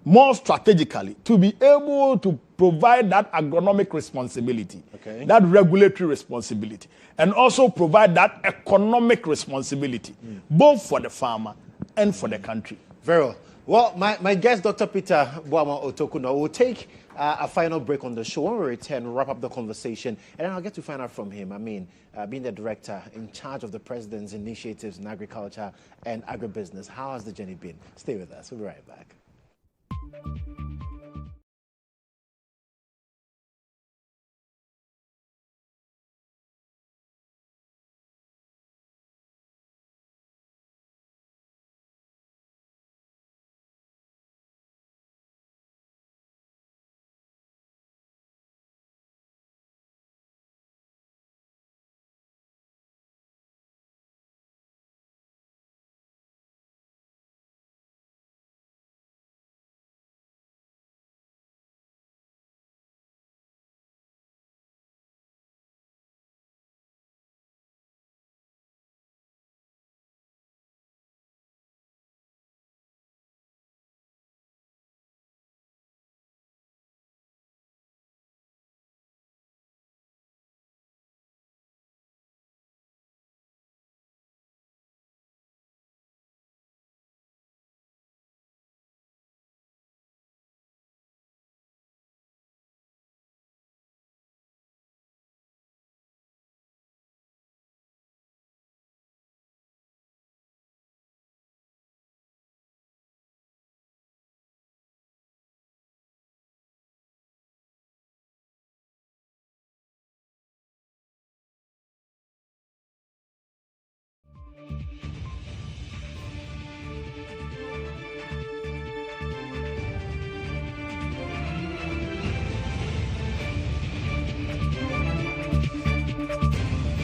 Speaker 3: more strategically to be able to provide that agronomic responsibility, that regulatory responsibility, and also provide that economic responsibility, both for the farmer and for the country.
Speaker 1: Very well. Well, my guest, Dr. Peter Boama Otokunor, will take a final break on the show. When we return, wrap up the conversation, and then I'll get to find out from him. I mean, being the director in charge of the president's initiatives in agriculture and agribusiness, how has the journey been? Stay with us. We'll be right back.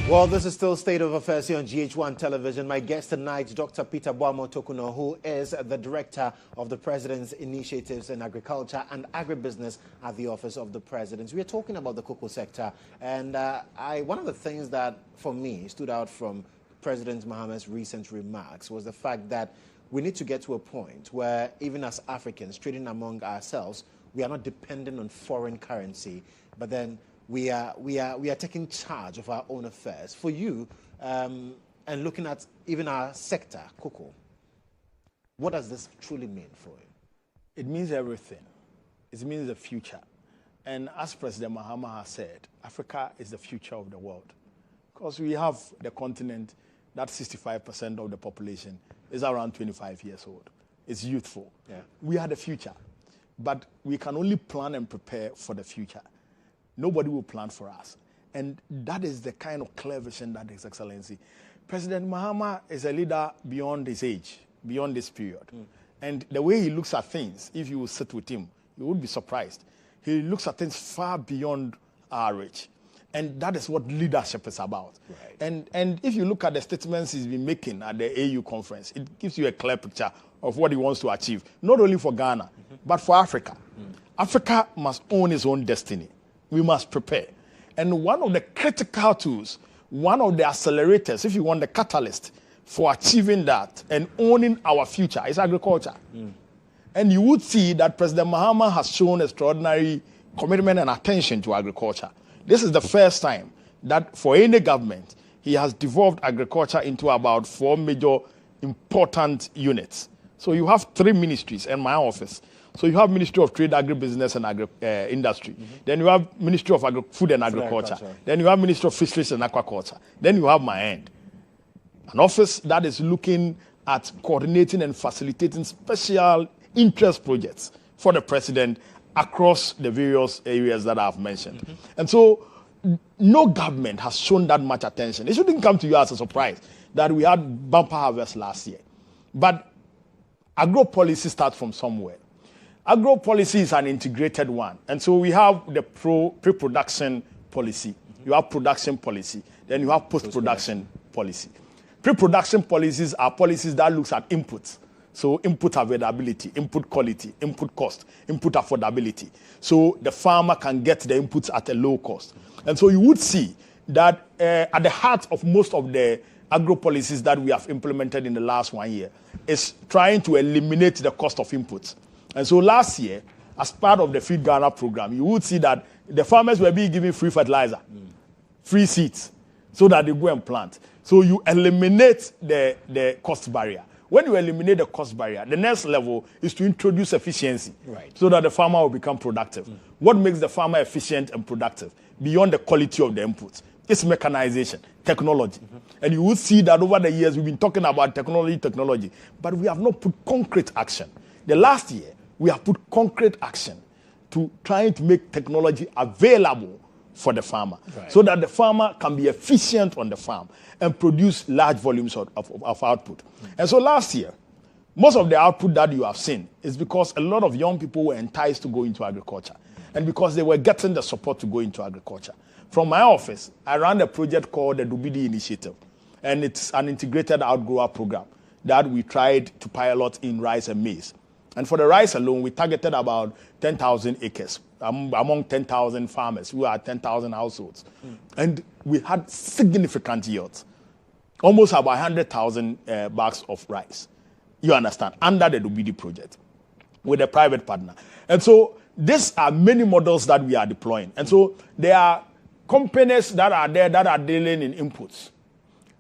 Speaker 1: Well, this is still State of Affairs here on GHOne Television. My guest tonight, Dr. Peter Otokunor, who is the Director of the President's Initiatives in Agriculture and Agribusiness at the Office of the President. We are talking about the cocoa sector, and one of the things that, for me, stood out from President Mahama's recent remarks was the fact that we need to get to a point where, even as Africans, trading among ourselves, we are not dependent on foreign currency, but then we are taking charge of our own affairs. For you, and looking at even our sector, cocoa, what does this truly mean for you?
Speaker 3: It means everything. It means the future. And as President Mahama has said, Africa is the future of the world. Because we have the continent that 65% of the population is around 25 years old. It's youthful. Yeah. We are the future. But we can only plan and prepare for the future. Nobody will plan for us. And that is the kind of clear vision that His Excellency. President Mahama is a leader beyond his age, beyond this period. And the way he looks at things, if you sit with him, you would be surprised. He looks at things far beyond our reach. And that is what leadership is about. Right. And if you look at the statements he's been making at the AU conference, it gives you a clear picture of what he wants to achieve, not only for Ghana, but for Africa. Africa must own its own destiny. We must prepare. And one of the critical tools, one of the accelerators, if you want the catalyst for achieving that and owning our future is agriculture. And you would see that President Mahama has shown extraordinary commitment and attention to agriculture. This is the first time that for any government, he has devolved agriculture into about 4 major important units. So you have 3 ministries in my office. So you have Ministry of Trade, Agribusiness and Industry. Then you have Ministry of Food and Agriculture. Then you have Ministry of Fisheries and Aquaculture. Then you have my end. An office that is looking at coordinating and facilitating special interest projects for the president across the various areas that I've mentioned. And so no government has shown that much attention. It shouldn't come to you as a surprise that we had bumper harvest last year. But agro policy starts from somewhere. Agro policy is an integrated one. And so we have the pre-production policy. You have production policy. Then you have post-production policy. Pre-production policies are policies that looks at inputs. So input availability, input quality, input cost, input affordability. So the farmer can get the inputs at a low cost. And so you would see that at the heart of most of the agro policies that we have implemented in the last 1 year is trying to eliminate the cost of inputs. And so last year, as part of the Feed Ghana program, you would see that the farmers were being given free fertilizer, free seeds, so that they go and plant. So you eliminate the cost barrier. When you eliminate the cost barrier, the next level is to introduce efficiency, so that the farmer will become productive. What makes the farmer efficient and productive beyond the quality of the inputs? It's mechanization, technology. And you will see that over the years, we've been talking about technology, but we have not put concrete action. The last year, we have put concrete action to trying to make technology available for the farmer, so that the farmer can be efficient on the farm and produce large volumes of output. And so last year, most of the output that you have seen is because a lot of young people were enticed to go into agriculture, and because they were getting the support to go into agriculture. From my office, I ran a project called the Dubidi Initiative, and it's an integrated outgrower program that we tried to pilot in rice and maize. And for the rice alone, we targeted about 10,000 acres among 10,000 farmers who are 10,000 households. And we had significant yields, almost about 100,000 bags of rice, you understand, under the Dubidi project with a private partner. And so these are many models that we are deploying. And so there are companies that are there that are dealing in inputs.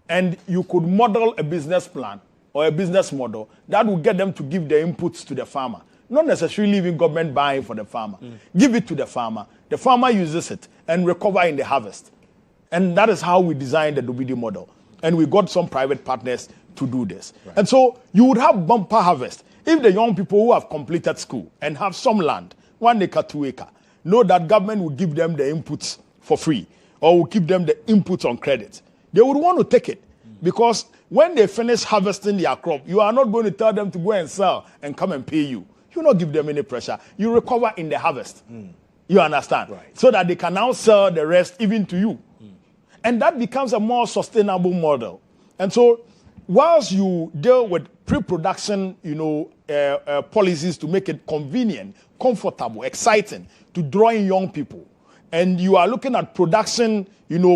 Speaker 3: And you could model a business plan or a business model that will get them to give the inputs to the farmer. Not necessarily leaving government buying for the farmer. Give it to the farmer uses it and recover in the harvest. And that is how we designed the Dubidi model. And we got some private partners to do this. And so you would have bumper harvest if the young people who have completed school and have some land, 1 acre, 2 acre, know that government will give them the inputs for free or will give them the inputs on credit. They would want to take it because when they finish harvesting their crop, you are not going to tell them to go and sell and come and pay you. You not give them any pressure. You recover in the harvest. You understand? So that they can now sell the rest even to you. And that becomes a more sustainable model. And so whilst you deal with pre-production, policies to make it convenient, comfortable, exciting, to draw in young people, and you are looking at production,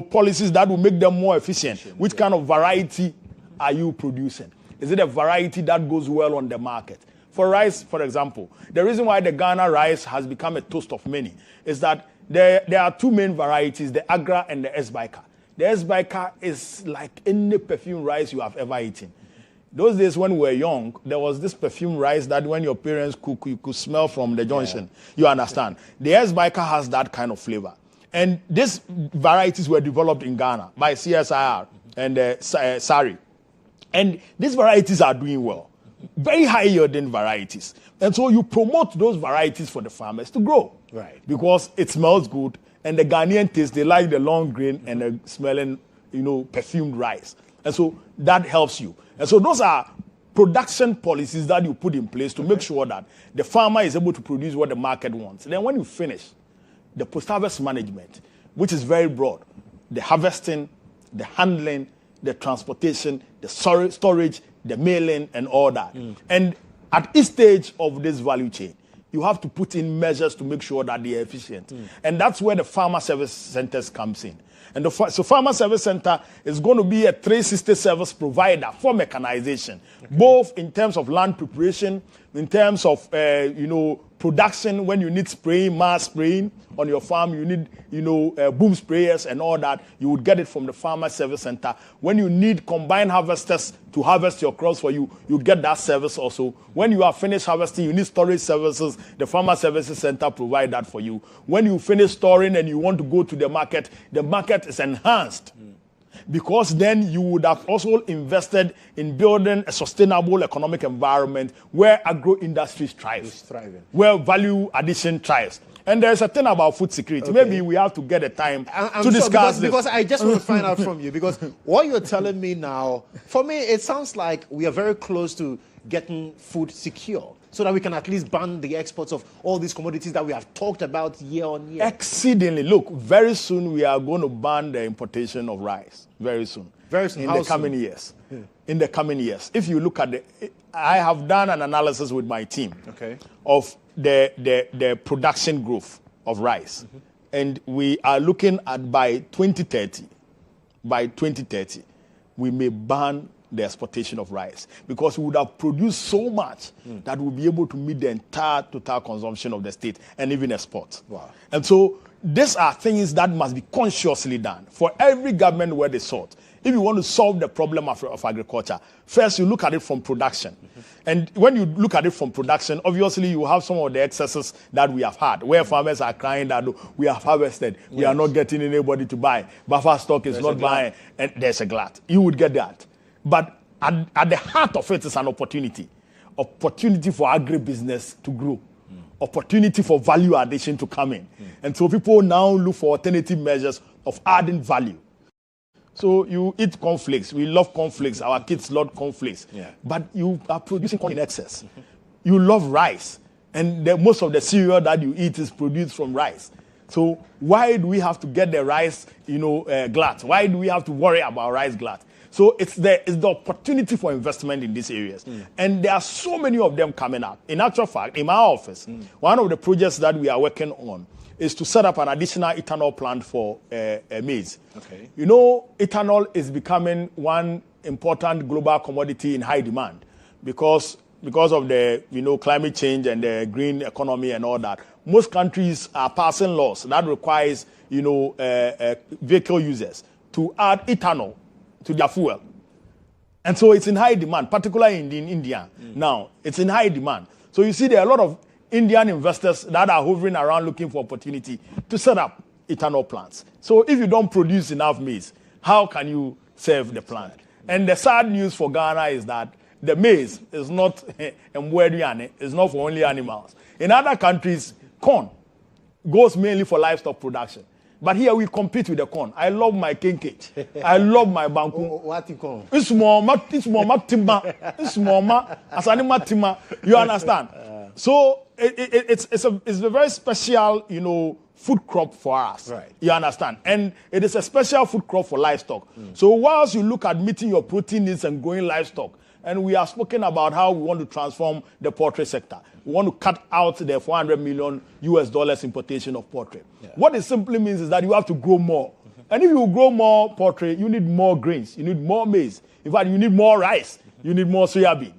Speaker 3: policies that will make them more efficient, which kind of variety are you producing? Is it a variety that goes well on the market? For rice, for example, the reason why the Ghana rice has become a toast of many is that there are two main varieties, the Agra and the Esbaika. The Esbaika is like any perfume rice you have ever eaten. Those days when we were young, there was this perfume rice that when your parents cook, you could smell from the junction. Yeah. You understand? The Esbaika has that kind of flavor. And these varieties were developed in Ghana by CSIR and SARI. And these varieties are doing well. Very high yielding varieties. And so you promote those varieties for the farmers to grow.
Speaker 1: Right.
Speaker 3: Because it smells good. And the Ghanaian taste, they like the long grain and the smelling, perfumed rice. And so that helps you. And so those are production policies that you put in place to make sure that the farmer is able to produce what the market wants. And then when you finish, the post-harvest management, which is very broad, the harvesting, the handling, the transportation, the storage, the mailing, and all that. And at each stage of this value chain, you have to put in measures to make sure that they are efficient. And that's where the farmer service centers comes in. And so Farmer Service Center is going to be a 360 service provider for mechanization, both in terms of land preparation, in terms of, production. When you need spraying, mass spraying on your farm, you need, boom sprayers and all that. You would get it from the Farmer Service Center. When you need combined harvesters to harvest your crops for you, you get that service also. When you are finished harvesting, you need storage services. The Farmer Services Center provide that for you. When you finish storing and you want to go to the market is enhanced. Because then you would have also invested in building a sustainable economic environment where agro-industry thrives, where value addition thrives. And there's a thing about food security. Okay. Maybe we have to get a time to discuss this.
Speaker 1: Because I just want to find out from you, because what you're telling me now, for me, it sounds like we are very close to getting food secure, so that we can at least ban the exports of all these commodities that we have talked about year on year.
Speaker 3: Exceedingly. Look, very soon we are going to ban the importation of rice. Very soon.
Speaker 1: Very soon.
Speaker 3: In the coming years. In the coming years. If you look at I have done an analysis with my team of the production growth of rice. And we are looking at by 2030, we may ban the exportation of rice, because we would have produced so much that we'll be able to meet the entire total consumption of the state and even export.
Speaker 1: Wow.
Speaker 3: And so these are things that must be consciously done for every government where they sort. If you want to solve the problem of agriculture, first you look at it from production. And when you look at it from production, obviously you have some of the excesses that we have had, where farmers are crying that we have harvested, we are not getting anybody to buy, buffer stock is not buying, and there's a glut. You would get that. But at the heart of it is an opportunity for agribusiness to grow, opportunity for value addition to come in. And so people now look for alternative measures of adding value. So you eat cornflakes. We love cornflakes. Our kids love cornflakes. But you are producing corn in excess. You love rice. And most of the cereal that you eat is produced from rice. So why do we have to get the rice, glut? Why do we have to worry about rice glut? So it's the opportunity for investment in these areas. And there are so many of them coming up. In actual fact, in my office, one of the projects that we are working on is to set up an additional ethanol plant for maize.
Speaker 1: Okay.
Speaker 3: Ethanol is becoming one important global commodity in high demand because of the climate change and the green economy and all that. Most countries are passing laws that requires vehicle users to add ethanol to their fuel. And so it's in high demand, particularly in India. Now, it's in high demand. So you see there are a lot of Indian investors that are hovering around looking for opportunity to set up ethanol plants. So if you don't produce enough maize, how can you serve the plant? And the sad news for Ghana is that the maize is not it's not for only animals. In other countries, corn goes mainly for livestock production. But here we compete with the corn. I love my kinkage. I love my banku.
Speaker 1: What is corn?
Speaker 3: It's more timber. It's more asanima timber. You understand? So it's a very special, food crop for us.
Speaker 1: Right.
Speaker 3: You understand? And it is a special food crop for livestock. So whilst you look at meeting your protein needs and growing livestock, and we have spoken about how we want to transform the poultry sector. We want to cut out the $400 million importation of poultry. Yeah. What it simply means is that you have to grow more. And if you grow more poultry, you need more grains, you need more maize. In fact, you need more rice, you need more soya bean.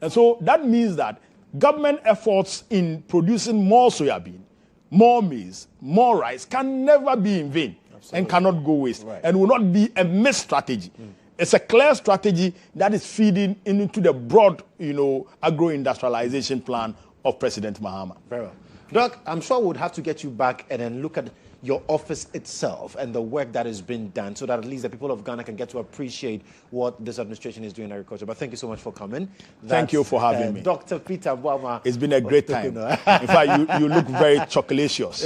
Speaker 3: And so that means that government efforts in producing more soya bean, more maize, more rice can never be in vain. Absolutely. And cannot go waste. Right. And will not be a missed strategy. It's a clear strategy that is feeding into the broad, agro-industrialization plan of President Mahama.
Speaker 1: Very well. Doc, I'm sure we'll have to get you back and then look at your office itself and the work that has been done so that at least the people of Ghana can get to appreciate what this administration is doing in agriculture. But thank you so much for coming.
Speaker 3: Thank you for having me.
Speaker 1: Dr. Peter Boama.
Speaker 3: It's been a great time. In fact, you look very chocolatious.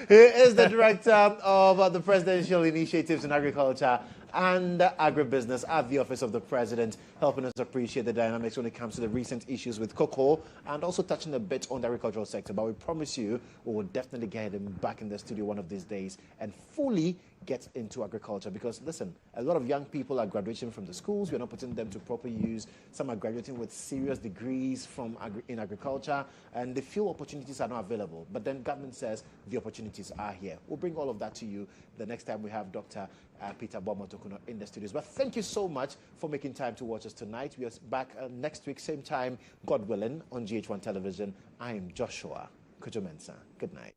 Speaker 1: He is the director of the Presidential Initiatives in Agriculture and Agribusiness at the Office of the President, helping us appreciate the dynamics when it comes to the recent issues with cocoa and also touching a bit on the agricultural sector. But we promise you we will definitely get him back in the studio one of these days and fully get into agriculture because, listen, a lot of young people are graduating from the schools. We're not putting them to proper use. Some are graduating with serious degrees in agriculture, and they feel opportunities are not available. But then government says the opportunities are here. We'll bring all of that to you the next time we have Dr. Peter Boama Otokunor in the studios. But thank you so much for making time to watch us tonight. We are back next week, same time, God willing, on GH1 television. I am Joshua Kodjo Mensah. Good night.